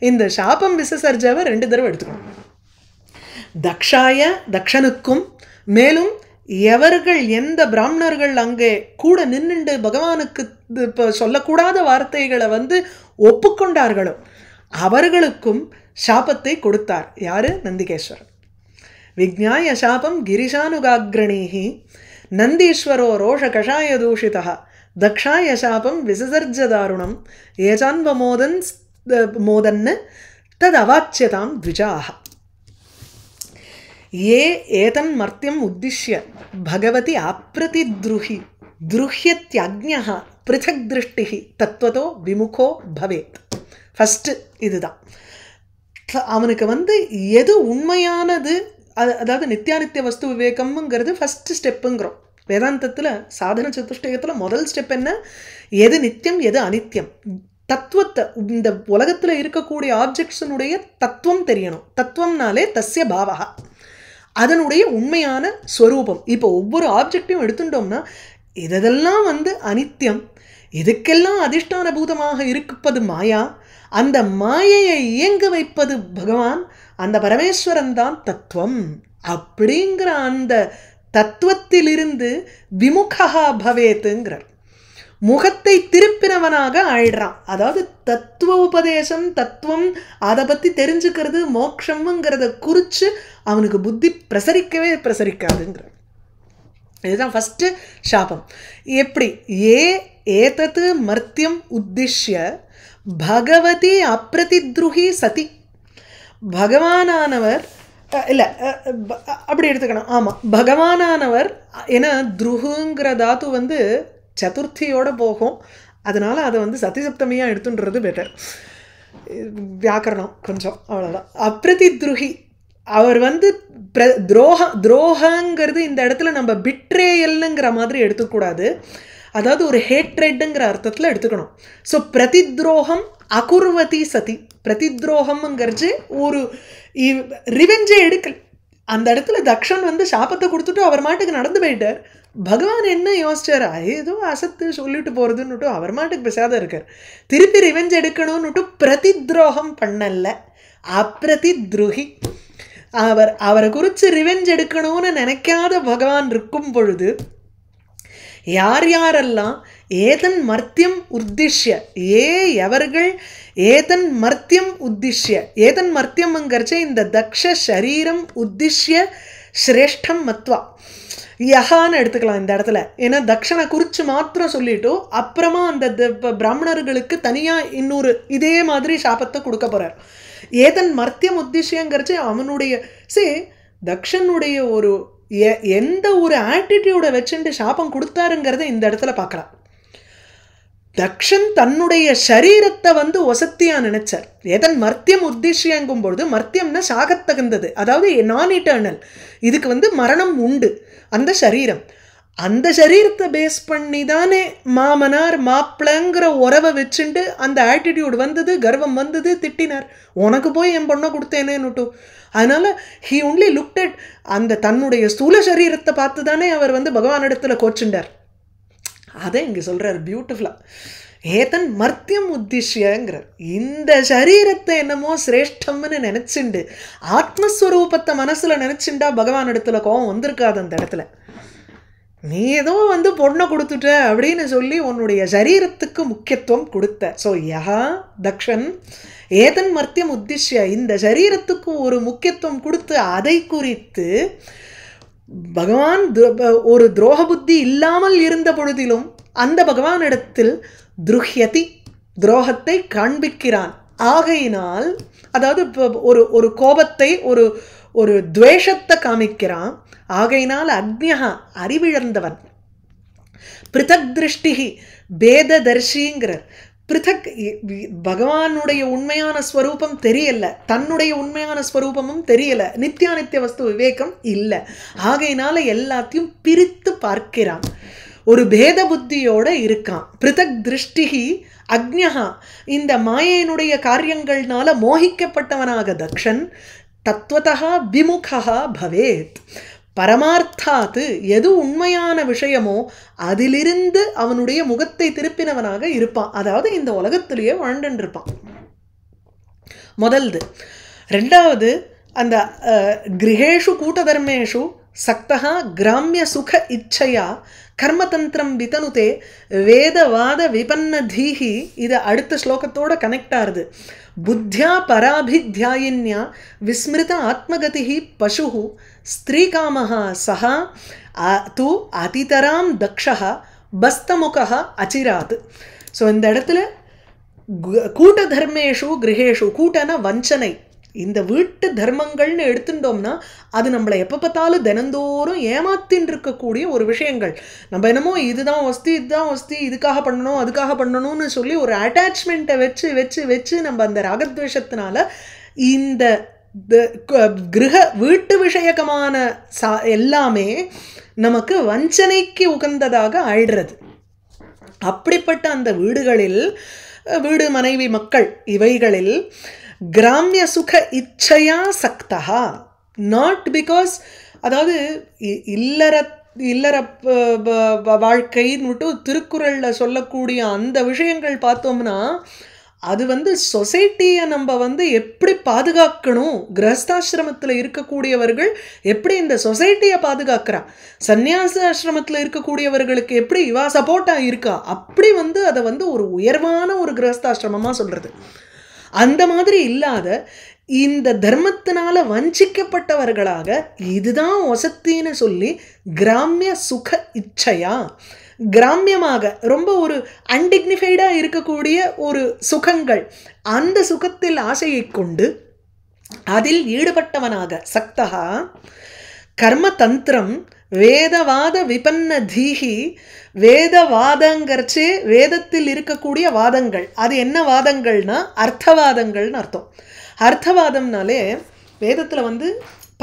இந்த சாபம் விசசர்ஜவை 2 தடவை எடுத்துக்கணும். தக்ஷாய தக்ஷனுக்கும், மேலும் எவர்கள் எந்த பிராமணர்கள் அங்கே கூட நின்றுண்டு பகவானுக்கு இப்போ சொல்லக்கூடாத வார்த்தைகளை ஒப்புக்கொண்டார்களோ அவர்களுக்கும் சாபத்தை கொடுத்தார். யாரு? நந்திகேஸ்வரன். விஜ்ஞாய சாபம் கிரிஷானுகாக்ரணீஹி நந்தீஸ்வரோ ரோஷ கஷாய தூஷிதா தக்ஷாய சாபம் விசசர்ஜதாருணம் ஏஜான்வமோதன் மோதன்னு தது அவாச்சியதாம் த்விஜாஹ. ஏதன் மர்த்தியம் உத்திஷ்ய பகவதி அப்ரதித்ருஹி துருஹ்யத்யக்ஞஹ பிருதக் திருஷ்டிஹி தத்வதோ விமுகோ பவேத். ஃபஸ்ட்டு இதுதான் அவனுக்கு எது உண்மையானது, அதாவது நித்தியானித்திய வஸ்து விவேகம்ங்கிறது ஃபஸ்ட்டு ஸ்டெப்புங்கிறோம். வேதாந்தத்தில் சாதன சதுஷ்டயத்தில் முதல் ஸ்டெப் என்ன? எது நித்தியம் எது அனித்தியம், தத்துவத்தை, இந்த உலகத்தில் இருக்கக்கூடிய ஆப்ஜெக்ட்ஸினுடைய தத்துவம் தெரியணும். தத்துவம்னாலே தஸ்ய பாவகா, அதனுடைய உண்மையான ஸ்வரூபம். இப்போ ஒவ்வொரு ஆப்ஜெக்டையும் எடுத்துட்டோம்னா இதெல்லாம் அனித்தியம், இதுக்கெல்லாம் அதிஷ்டான பூதமாக இருப்பது மாயா, அந்த மாயையை இயங்க வைப்பது பகவான், அந்த பரமேஸ்வரன் தான் தத்துவம். அப்படிங்கிற அந்த தத்துவத்திலிருந்து விமுகா பவேத்துங்கிறார். முகத்தை திருப்பினவனாக ஆயிடுறான். அதாவது தத்துவ உபதேசம், தத்துவம், அதை பற்றி தெரிஞ்சுக்கிறது, மோட்சம்ங்கிறத குறித்து அவனுக்கு புத்தி பிரசரிக்கவே பிரசரிக்காதுங்கிறார். இதுதான் ஃபஸ்ட்டு சாபம். எப்படி? ஏதத்து மர்த்தியம் உத்திஷ்ய பகவதி அப்ரதித்ருஹி சதி. பகவானானவர் இல்லை, அப்படி எடுத்துக்கணும். ஆமாம், பகவானானவர், ஏன்னா துருகுங்கிற தாத்து சதுர்த்தியோடு போகும், அதனால் அதை சத்திசப்தமியாக எடுத்துன்றது பெட்டர். வியாக்கரணம் கொஞ்சம் அவ்வளோதான். அப்ரதித்ருஹி, அவர் துரோகங்கிறது இந்த இடத்துல நம்ம பிட்ரேயல்ங்கிற மாதிரி எடுத்துக்கூடாது, அதாவது ஒரு ஹேட்ரெட்டுங்கிற அர்த்தத்தில் எடுத்துக்கணும். ஸோ பிரதித்ரோகம் அகுர்வதி சதி, பிரதித்ரோகம்ங்கிறது ஒரு ரிவெஞ்சே எடுக்கல். அந்த இடத்துல தக்ஷன் சாபத்தை கொடுத்துட்டு அவர் மாட்டுக்கு நடந்து போயிட்டார். பகவான் என்ன யோசிச்சார்? ஏதோ அசத்து சொல்லிட்டு போகிறதுன்னுட்டு அவர் மாட்டுக்கு பேசாத இருக்கார். திருப்பி ரிவெஞ்ச் எடுக்கணும்னுட்டு பிரதித்ரோகம் பண்ணல, அப்ரதித்ருஹி. அவரை குறித்து ரிவெஞ்ச் எடுக்கணும்னு நினைக்காத பகவான் இருக்கும் பொழுது யார் யாரெல்லாம் ஏதன் மர்த்தியம் உத்திஷ்ய, எவர்கள் ஏதன் மர்த்தியம் உத்திஷ்ய, ஏதன் மர்த்தியம்ங்கிறச்சே இந்த தக்ஷ சரீரம் உத்திஷ்ய சிரேஷ்டம் மத்வா யஹான்னு எடுத்துக்கலாம் இந்த இடத்துல. ஏன்னா தக்ஷனை குறித்து மாத்திரம் சொல்லிட்டோ அப்புறமா அந்த பிராமணர்களுக்கு தனியாக இன்னொரு இதே மாதிரி சாபத்தை கொடுக்க போகிறார். ஏதன் மர்த்தியம் உத்திஷ்யங்கிறச்சு அவனுடைய தக்ஷனுடைய ஒரு எந்த ஒரு ஆட்டிடியூடை வச்சுட்டு சாபம் கொடுத்தாருங்கிறத இந்த இடத்துல பார்க்கலாம். தக்ஷன் தன்னுடைய சரீரத்தை வந்து ஒசத்தியா நினைச்சார். எதன் மர்த்தியம் உத்திஷ்யங்கும் பொழுது மர்த்தியம்னா சாகத்தகுந்தது, அதாவது நான் இட்டர்னல், இதுக்கு வந்து மரணம் உண்டு. அந்த சரீரம், அந்த சரீரத்தை பேஸ் பண்ணி தானே மாமனார் மாப்பிளங்கிற உறவை வச்சுட்டு அந்த ஆட்டிடியூட் வந்தது, கர்வம் வந்தது, திட்டினார். உனக்கு போய் என் பொண்ணை கொடுத்தேனேன்னுட்டு. அதனால ஹி ஒன்லி லுக்ட் அட் அந்த தன்னுடைய ஸ்தூல சரீரத்தை பார்த்து தானே அவர் வந்து பகவானிடத்துல கோச்சுண்டார். அதை இங்கே சொல்கிறார் பியூட்டிஃபுல்லாக. ஏதன் மர்த்தியம் உத்திஷ்யங்கிறார். இந்த சரீரத்தை என்னமோ சிரேஷ்டம்னு நினச்சிண்டு ஆத்மஸ்வரூபத்தை மனசில் நினச்சிண்டா பகவான் இடத்துல கோவம் வந்திருக்காது. அந்த இடத்துல நீ ஏதோ வந்து பொண்ணை கொடுத்துட்ட அப்படின்னு சொல்லி உன்னுடைய சரீரத்துக்கு முக்கியத்துவம் கொடுத்த. ஸோ யா தக்ஷன் ஏதன் மர்த்தியம் உத்திஷ்ய, இந்த சரீரத்துக்கு ஒரு முக்கியத்துவம் கொடுத்து அதை குறித்து பகவான் ஒரு துரோக புத்தி இல்லாமல் இருந்த பொழுதிலும் அந்த பகவானிடத்தில் துருஹ்யதி, துரோகத்தை காண்பிக்கிறான். ஆகையினால் அதாவது ஒரு ஒரு கோபத்தை, ஒரு ஒரு துவேஷத்தை காமிக்கிறான். ஆகையினால் அக்ஞா, அறிவிழந்தவன், பிருத்தக் திருஷ்டிகி, பேததர்ஷிங்கிறார். பிருத்தக், பகவானுடைய உண்மையான ஸ்வரூபம் தெரியல, தன்னுடைய உண்மையான ஸ்வரூபமும் தெரியல, நித்தியானித்திய வஸ்து விவேகம் இல்லை. ஆகையினால எல்லாத்தையும் பிரித்து பார்க்கிறான், ஒரு பேத புத்தியோட இருக்கான். பிருத்தக் திருஷ்டிகி அக்ஞா, இந்த மாயையினுடைய காரியங்கள்னால மோகிக்கப்பட்டவனாக தக்ஷன் தத்வதா விமுகா பவேத், பரமார்த்தாத்து, எது உண்மையான விஷயமோ அதிலிருந்து அவனுடைய முகத்தை திருப்பினவனாக இருப்பான். அதாவது இந்த உலகத்திலேயே வாழ்ந்துட்டு இருப்பான். முதல்து. ரெண்டாவது, அந்த கிரகேஷு கூட்டதர்மேஷு சக்தா கிராமிய சுக இச்சையா கர்மதந்திரம் விதனுதே வேதவாத விபன்ன தீஹி. இது அடுத்த ஸ்லோகத்தோட கனெக்ட் ஆகுது. புத்தியா பராபித்யாயின்யா விஸ்மிருத ஆத்மகதி பசு ஸ்திரீகாமஹா சஹா தூ அதிதராம் தக்ஷா பஸ்தமுகா அச்சிராத். ஸோ இந்த இடத்துல கூட்ட தர்மேஷு கிரகேஷு, கூட்டன வஞ்சனை, இந்த வீட்டு தர்மங்கள்னு எடுத்துட்டோம்னா அது நம்மளை எப்போ பார்த்தாலும் தினந்தோறும் ஏமாத்தின்னு இருக்கக்கூடிய ஒரு விஷயங்கள். நம்ம என்னமோ இதுதான் வஸ்தி, இதுதான் வஸ்தி, இதுக்காக பண்ணணும் அதுக்காக பண்ணணும்னு சொல்லி ஒரு அட்டாச்மெண்ட்டை வச்சு வச்சு வச்சு நம்ம அந்த ராகத்வேஷத்தினால இந்த கிரக வீட்டு விஷயகமான எல்லாமே நமக்கு வஞ்சனைக்கு உகந்ததாக ஆயிடுறது. அப்படிப்பட்ட அந்த வீடுகளில், வீடு மனைவி மக்கள் இவைகளில் கிராமிய சுக இச்சையா சக்தா, நாட் பிகாஸ், அதாவது இல்லற வாழ்க்கைன்னு திருக்குறளில் சொல்லக்கூடிய அந்த விஷயங்கள் பார்த்தோம்னா அது வந்து சொசைட்டியை நம்ம வந்து எப்படி பாதுகாக்கணும், கிரகஸ்தாசிரமத்தில் இருக்கக்கூடியவர்கள் எப்படி இந்த சொசைட்டியை பாதுகாக்கிறா, சந்நியாசாசிரமத்தில் இருக்கக்கூடியவர்களுக்கு எப்படி இவா சப்போர்ட்டாக இருக்கா, அப்படி வந்து அதை வந்து ஒரு உயர்வான ஒரு கிரகஸ்தாசிரமமாக சொல்கிறது. அந்த மாதிரி இல்லாத இந்த தர்மத்தினால வஞ்சிக்கப்பட்டவர்களாக இதுதான் வசத்தின்னு சொல்லி கிராமிய சுக இச்சையா, கிராமியமாக ரொம்ப ஒரு அன்டிக்னிஃபைடாக இருக்கக்கூடிய ஒரு சுகங்கள், அந்த சுகத்தில் ஆசையை கொண்டு அதில் ஈடுபட்டவனாக சக்தா கர்ம தந்திரம் வேதவாத விபன்ன தீஹி. வேதவாதங்கிறச்சே வேதத்தில் இருக்கக்கூடிய வாதங்கள், அது என்ன வாதங்கள்னா அர்த்தவாதங்கள்னு அர்த்தம். அர்த்தவாதம்னாலே வேதத்தில் வந்து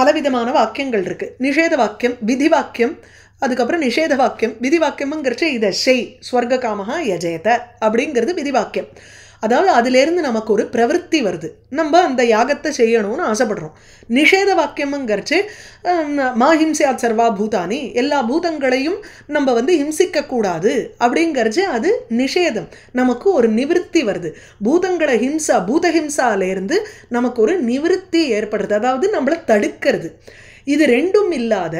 பலவிதமான வாக்கியங்கள் இருக்குது. நிஷேத வாக்கியம், விதி வாக்கியம், அதுக்கப்புறம் நிஷேத வாக்கியம். விதி வாக்கியம்ங்கிறச்சே இதை செய் ஸ்வர்க காமஹா யஜேத அப்படிங்கிறது விதி வாக்கியம். அதாவது அதிலேருந்து நமக்கு ஒரு பிரவருத்தி வருது, நம்ம அந்த யாகத்தை செய்யணும்னு ஆசைப்படுறோம். நிஷேத வாக்கியம்ங்கிறச்சு மாஹிம்சியாத் சர்வா பூதானி, எல்லா பூதங்களையும் நம்ம வந்து ஹிம்சிக்கக்கூடாது அப்படிங்கிறச்சு அது நிஷேதம். நமக்கு ஒரு நிவிருத்தி வருது, பூதங்களை ஹிம்சா, பூதஹிம்சாலேருந்து நமக்கு ஒரு நிவிருத்தி ஏற்படுறது, அதாவது நம்மளை தடுக்கிறது. இது ரெண்டும் இல்லாத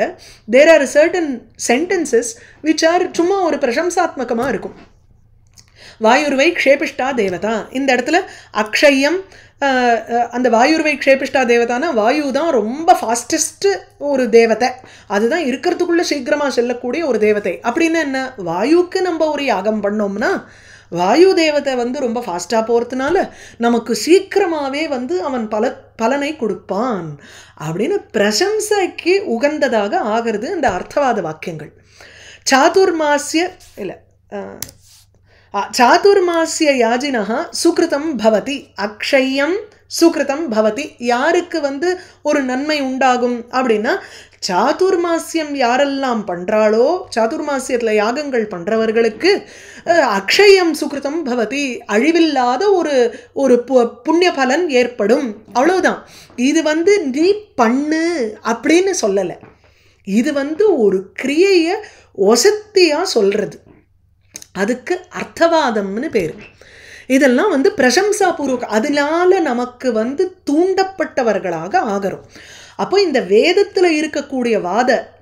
there are certain sentences which are சும்மா ஒரு பிரசம்சாத்மகமாக இருக்கும். வாயுர்வை க்ஷேபிஷ்டா தேவதா, இந்த இடத்துல அக்ஷயம், அந்த வாயுர்வை க்ஷேபிஷ்டா தேவதானா வாயு தான் ரொம்ப ஃபாஸ்டஸ்ட்டு ஒரு தேவதை, அதுதான் இருக்கிறதுக்குள்ளே சீக்கிரமாக செல்லக்கூடிய ஒரு தேவதை. அப்படின்னு என்ன, வாயுக்கு நம்ம ஒரு யாகம் பண்ணோம்னா வாயு தேவதை வந்து ரொம்ப ஃபாஸ்ட்டாக போகிறதுனால நமக்கு சீக்கிரமாகவே வந்து அவன் பலனை கொடுப்பான் அப்படின்னு பிரசம்சைக்கு உகந்ததாக ஆகிறது இந்த அர்த்தவாத வாக்கியங்கள். சாதுர்மாசிய இல்லை சாதுர்மாசிய யாஜினஹ சுக்ருதம் பவதி அக்ஷயம் சுக்ருதம் பவதி. யாருக்கு வந்து ஒரு நன்மை உண்டாகும் அப்படின்னா சாதுர்மாசியம் யாரெல்லாம் பண்ணுறாளோ, சாதுர்மாசியத்தில் யாகங்கள் பண்ணுறவர்களுக்கு அக்ஷயம் சுக்ருதம் பவதி, அழிவில்லாத ஒரு புண்ணிய பலன் ஏற்படும். அவ்வளோதான். இது வந்து நீ பண்ணு அப்படின்னு சொல்லலை, இது வந்து ஒரு கிரியையை ஒசத்தியாக சொல்கிறது. அதுக்கு அர்த்தவாதம்னு பேர். இதெல்லாம் வந்து பிரசம்சாபூர்வக, அதனால நமக்கு வந்து தூண்டப்பட்டவர்களாக ஆகிறோம். அப்போ இந்த வேதத்தில் இருக்கக்கூடிய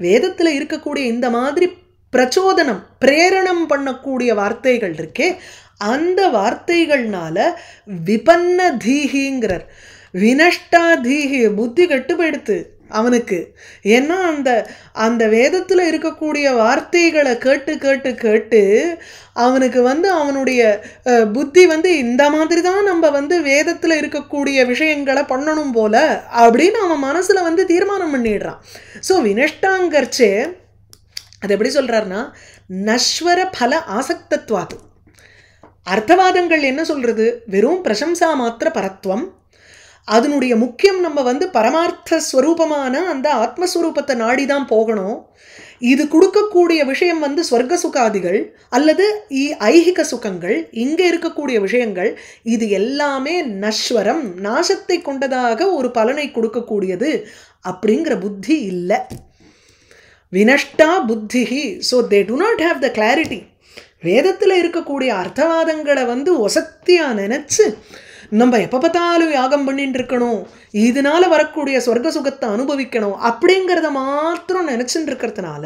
வேதத்தில் இருக்கக்கூடிய இந்த மாதிரி பிரச்சோதனம் பிரேரணம் பண்ணக்கூடிய வார்த்தைகள் இருக்கே, அந்த வார்த்தைகள்னால விபன்ன தீஹிங்கிறார். வினஷ்டா தீஹி, புத்தி கெட்டு போயிடுத்து அவனுக்கு. ஏன்னா அந்த வேதத்தில் இருக்கக்கூடிய வார்த்தைகளை கேட்டு கேட்டு கேட்டு அவனுக்கு வந்து அவனுடைய புத்தி வந்து இந்த மாதிரி தான் நம்ம வந்து வேதத்தில் இருக்கக்கூடிய விஷயங்களை பண்ணணும் போல அப்படின்னு அவன் மனசில் வந்து தீர்மானம் பண்ணிடுறான். ஸோ வினஷ்டாங்கர்ச்சே அது எப்படி சொல்கிறாருன்னா நஸ்வர பல ஆசக்தத்வாது. அர்த்தவாதங்கள் என்ன சொல்கிறது? வெறும் பிரசம்சா மாத்திர பரத்வம். அதனுடைய முக்கியம் நம்ம வந்து பரமார்த்த ஸ்வரூபமான அந்த ஆத்மஸ்வரூபத்தை நாடி தான் போகணும். இது கொடுக்கக்கூடிய விஷயம் வந்து ஸ்வர்க்க சுகாதிகள் அல்லது ஐஹிக சுகங்கள், இங்கே இருக்கக்கூடிய விஷயங்கள் இது எல்லாமே நஸ்வரம், நாசத்தை கொண்டதாக ஒரு பலனை கொடுக்கக்கூடியது அப்படிங்கிற புத்தி இல்லை. வினஷ்டா புத்திஹி. So they do not have the clarity. வேதத்தில் இருக்கக்கூடிய அர்த்தவாதங்களை வந்து ஒசத்தியாக நினச்சி நம்ம எப்போ பார்த்தாலும் யாகம் பண்ணிட்டு இருக்கணும், இதனால வரக்கூடிய சொர்க்க சுகத்தை அனுபவிக்கணும் அப்படிங்கிறத மாத்திரம் நினச்சிட்டு இருக்கிறதுனால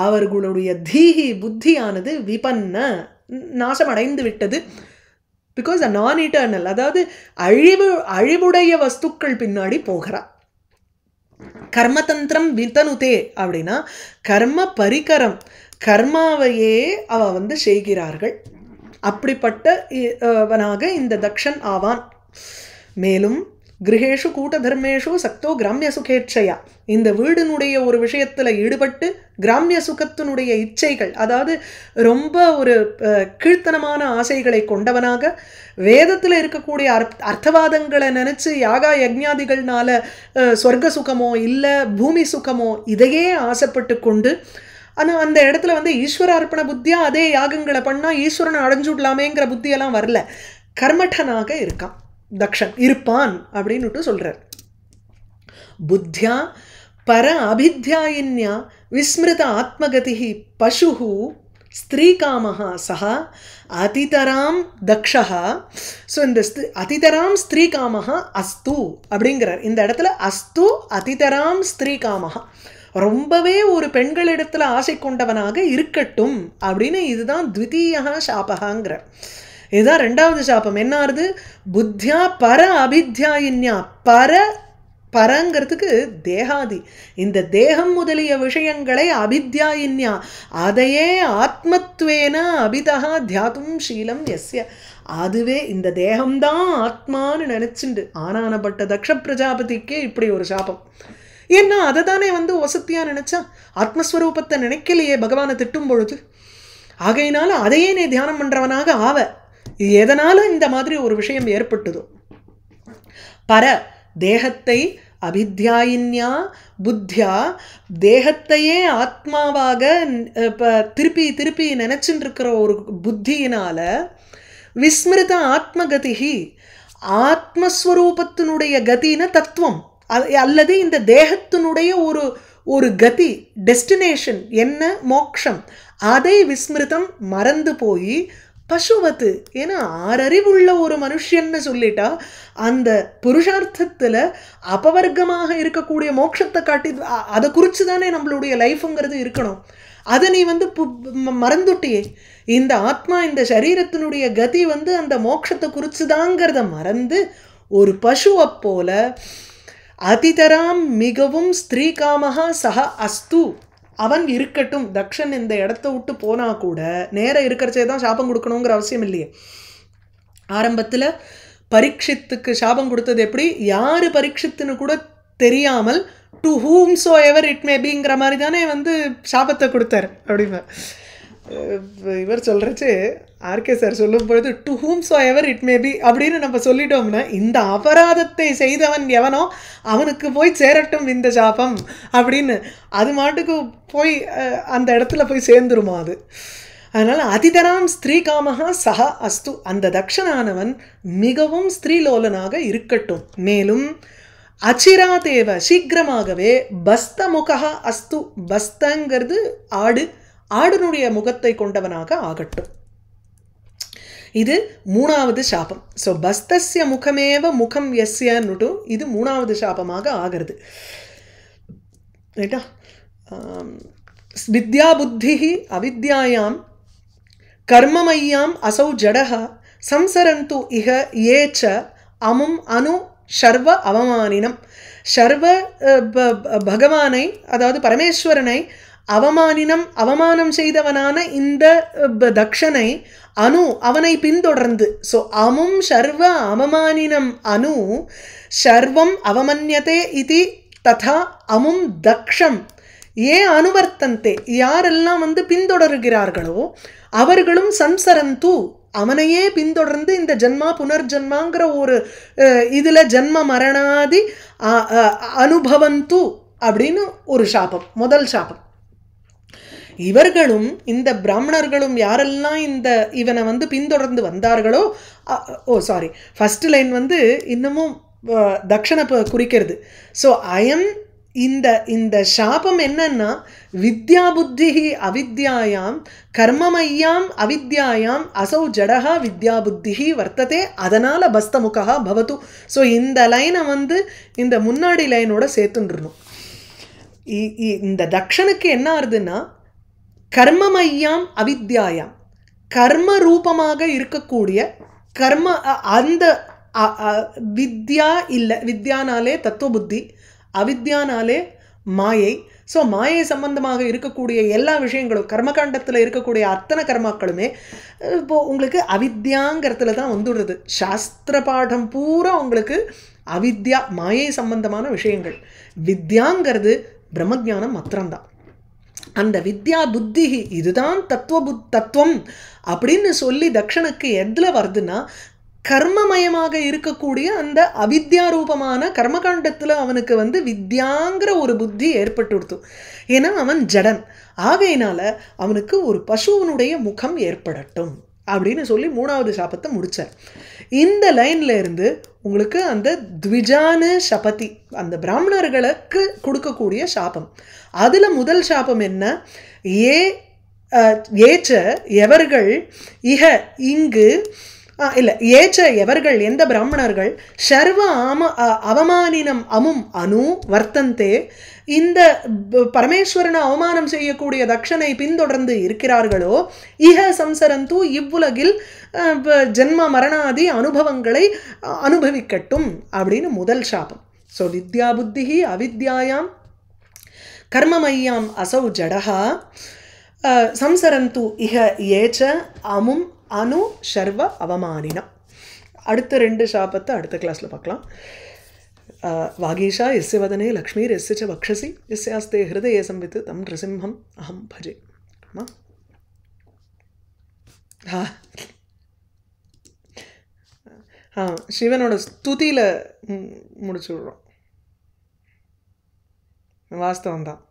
அவர்களுடைய தீஹி புத்தியானது விபன்ன நாசமடைந்து விட்டது. பிகாஸ் அ நான் இட்டர்னல், அதாவது அழிவுடைய வஸ்துக்கள் பின்னாடி போகிறா. கர்மதந்திரம் விதனுதே அப்படின்னா கர்ம பரிகரம், கர்மாவையே அவ வந்து செய்கிறார்கள். அப்படிப்பட்டவனாக இந்த தக்ஷன் ஆவான். மேலும் கிரகேஷு கூட்ட தர்மேஷு சக்தோ கிராமிய சுகேட்சையா, இந்த வீடினுடைய ஒரு விஷயத்தில் ஈடுபட்டு கிராமிய சுகத்தினுடைய இச்சைகள், அதாவது ரொம்ப ஒரு கீழ்த்தனமான ஆசைகளை கொண்டவனாக வேதத்தில் இருக்கக்கூடிய அர்த்தவாதங்களை நினச்சி யாகா யக்ஞாதிகள்னால சொர்க்க சுகமோ இல்லை பூமி சுகமோ இதையே ஆசைப்பட்டு கொண்டு, ஆனால் அந்த இடத்துல வந்து ஈஸ்வர அர்ப்பண புத்தியாக அதே யாகங்களை பண்ணால் ஈஸ்வரனை அடைஞ்சுடலாமேங்கிற புத்தியெல்லாம் வரல. கர்மட்டனாக இருக்கான் தக்ஷன், இருப்பான் அப்படின்னுட்டு சொல்கிறார். புத்தியா பர அபித்யாயின்யா விஸ்மிருத ஆத்மகதி பசு ஸ்திரீகாமஹா சஹா அதிதராம் தக்ஷா. ஸோ இந்த அதிதராம் ஸ்திரீகாமஹா அஸ்து அப்படிங்கிறார். இந்த இடத்துல அஸ்து அதிதராம் ஸ்திரீகாமஹா, ரொம்பவே ஒரு பெண்களிடத்தில் ஆசை கொண்டவனாக இருக்கட்டும் அப்படின்னு. இதுதான் த்விதீயா சாபகாங்கிற, இதுதான் ரெண்டாவது சாபம். என்ன ஆறுது? புத்தியா பர அபித்யாயின்யா. பரங்கிறதுக்கு தேகாதி, இந்த தேகம் முதலிய விஷயங்களை அபித்யாயின்யா, அதையே ஆத்மத்வேன அபிதா தியாதும் ஷீலம் எஸ்ய, அதுவே இந்த தேகம்தான் ஆத்மான்னு நினச்சிண்டு ஆனானப்பட்ட தக்ஷ பிரஜாபதிக்கே இப்படி ஒரு சாபம். ஏன்னா அதை தானே வந்து வசத்தியாக நினச்சா, ஆத்மஸ்வரூபத்தை நினைக்கலையே பகவானை திட்டும் பொழுது. ஆகையினால அதையே நீ தியானம் பண்ணுறவனாக ஆவ. எதனால் இந்த மாதிரி ஒரு விஷயம் ஏற்பட்டதோ. பர தேகத்தை அபித்யாயின்யா புத்தியா, தேகத்தையே ஆத்மாவாக திருப்பி திருப்பி நினச்சின்னு இருக்கிற ஒரு புத்தியினால விஸ்மிருத ஆத்மகதிஹி, ஆத்மஸ்வரூபத்தினுடைய கதின தத்துவம் அல்லது இந்த தேகத்தினுடைய ஒரு கதி டெஸ்டினேஷன் என்ன மோக்ஷம், அதை விஸ்மிருதம் மறந்து போய் பசுவத்து. ஏன்னா ஆறறிவுள்ள ஒரு மனுஷன்னு சொல்லிட்டா அந்த புருஷார்த்தத்தில் அபவர்க்கமாக இருக்கக்கூடிய மோட்சத்தை காட்டி அதை குறித்து தானே நம்மளுடைய லைஃபுங்கிறது இருக்கணும். அதை நீ வந்து மறந்துட்டியே. இந்த ஆத்மா இந்த சரீரத்தினுடைய கதி வந்து அந்த மோட்சத்தை குறிச்சுதாங்கிறத மறந்து ஒரு பசுவை போல அதிதராம் மிகவும் ஸ்திரீகாமஹா சஹ அஸ்து, அவன் இருக்கட்டும், தக்ஷன் இந்த இடத்த விட்டு போனால் கூட நேராக இருக்கிறச்சே தான் சாபம் கொடுக்கணுங்கிற அவசியம் இல்லையே. ஆரம்பத்தில் பரீட்சித்துக்கு சாபம் கொடுத்தது எப்படி, யார் பரீட்சித்துன்னு கூட தெரியாமல் to whomsoever it may பிங்கிற மாதிரி தானே வந்து சாபத்தை கொடுத்தார் அப்படிமா. இவர் சொல்கிறச்சு ஆர்கே சார் சொல்லும் பொழுது to whomsoever it may be அப்படின்னு நம்ம சொல்லிட்டோம்னா, இந்த அபராதத்தை செய்தவன் எவனோ அவனுக்கு போய் சேரட்டும் இந்த சாபம் அப்படின்னு அது மாட்டுக்கு போய் அந்த இடத்துல போய் சேர்ந்துருமா அது. அதனால் அதிதராம் ஸ்திரீ காமஹா சஹா அஸ்து, அந்த தக்ஷனானவன் மிகவும் ஸ்திரீலோலனாக இருக்கட்டும். மேலும் அச்சிராதேவ சீக்கிரமாகவே பஸ்தமுகா அஸ்து, பஸ்தங்கிறது ஆடு, ஆடுனுடைய முகத்தை கொண்டவனாக ஆகட்டும். இது மூணாவது சாபம். ஸோ பஸ்தஸ்ய முகமேவ முகம் எஸ்யன்னுட்டு இது மூணாவது சாபமாக ஆகிறது. ரைட்டா. வித்யா புத்தி அவித்யாயாம் கர்மமய்யாம் அசௌ ஜடஹ சம்சரந்து இஹ ஏச்ச அமும் அனு ஷர்வ அவமானினம். ஷர்வ பகவானை, அதாவது பரமேஸ்வரனை அவமானம் செய்தவனான இந்த தக்ஷனை அனு அவனை பின்தொடர்ந்து. ஸோ அமும் ஷர்வ அவமானினம் அனு ஷர்வம் அவமன்யதே இதி ததா அமும் தக்ஷம் ஏ அனுவர்த்தந்தே, யாரெல்லாம் வந்து பின்தொடர்கிறார்களோ அவர்களும் சம்சரந்து அவனையே பின்தொடர்ந்து இந்த ஜன்மா புனர்ஜன்மாங்கிற ஒரு இதில் ஜன்ம மரணாதி அனுபவந்து அப்படின்னு ஒரு சாபம், முதல் சாபம். இவர்களும் இந்த பிராமணர்களும் யாரெல்லாம் இந்த இவனை வந்து பின்தொடர்ந்து வந்தார்களோ, ஃபர்ஸ்ட் லைன் வந்து இன்னமும் தக்ஷணை குறிக்கிறது. ஸோ அயம் இந்த சாபம் என்னன்னா, வித்யா புத்தி அவித்யாயாம் கர்மமய்யாம் அவித்யாயாம் அசௌ ஜடஹா வித்யா புத்தி வர்த்ததே அதனால பஸ்தமுகா பவது. ஸோ இந்த லைனை வந்து இந்த முன்னாடி லைனோட சேர்த்துன்றணும். இந்த தக்ஷனுக்கு என்ன ஆகுதுன்னா, கர்மமய்யாம் அவித்யாயாம் கர்ம ரூபமாக இருக்கக்கூடிய கர்ம அந்த வித்யா இல்லை, வித்யானாலே தத்துவ புத்தி, அவித்யானாலே மாயை. ஸோ மாயை சம்பந்தமாக இருக்கக்கூடிய எல்லா விஷயங்களும் கர்மகாண்டத்தில் இருக்கக்கூடிய அத்தனை கர்மாக்களுமே இப்போது உங்களுக்கு அவித்யாங்கிறதுல தான் வந்துடுறது. சாஸ்திர பாடம் பூரா உங்களுக்கு அவித்யா மாயை சம்பந்தமான விஷயங்கள். வித்யாங்கிறது பிரம்மஜானம் மாத்திரம்தான். அந்த வித்யா புத்தி இதுதான் தத்துவம் அப்படின்னு சொல்லி தக்ஷனுக்கு எதில் வருதுன்னா, கர்மமயமாக இருக்கக்கூடிய அந்த அவித்யா ரூபமான கர்மகாண்டத்தில் அவனுக்கு வந்து வித்யாங்கிற ஒரு புத்தி ஏற்பட்டுடுத்து. ஏன்னா அவன் ஜடன், ஆகையினால அவனுக்கு ஒரு பசுவனுடைய முகம் ஏற்படட்டும் அப்படின்னு சொல்லி மூணாவது சாபத்தை முடிச்சார். இந்த லைன்ல இருந்து உங்களுக்கு அந்த த்விஜானு சபதி, அந்த பிராமணர்களுக்கு கொடுக்கக்கூடிய சாபம். அதில் முதல் சாபம் என்ன, ஏச்ச எவர்கள் இஹ இங்கு இல்லை ஏச்ச எவர்கள் எந்த பிராமணர்கள் ஷர்வ அவமானினம் அமும் அனு வர்த்தந்தே, இந்த பரமேஸ்வரனை அவமானம் செய்யக்கூடிய தக்ஷனை பின்தொடர்ந்து இருக்கிறார்களோ, இஹ சம்சரந்து இவ்வுலகில் ஜென்ம மரணாதி அனுபவங்களை அனுபவிக்கட்டும் அப்படின்னு முதல் சாபம். ஸோ வித்யா புத்தி அவித்யாயாம் கர்மமய்யாம் அசௌ ஜடஹா சம்சரந்து இஹ ஏச்ச அமும் அனு ஷர்வ அவமானினம். அடுத்த ரெண்டு சாபத்தை அடுத்த கிளாஸில் பார்க்கலாம். வாகீஷா எஸ்ய வதனே லக்ஷ்மீர் எஸ்ய ச வக்ஷசி எஸ்யாஸ்தே ஹிருதயே சம்வித் தம் நிருசிம்ஹம் அஹம் பஜே. சிவனோட ஸ்துதியில் முடிச்சு விடுறோம். வாஸ்தவம் தான்.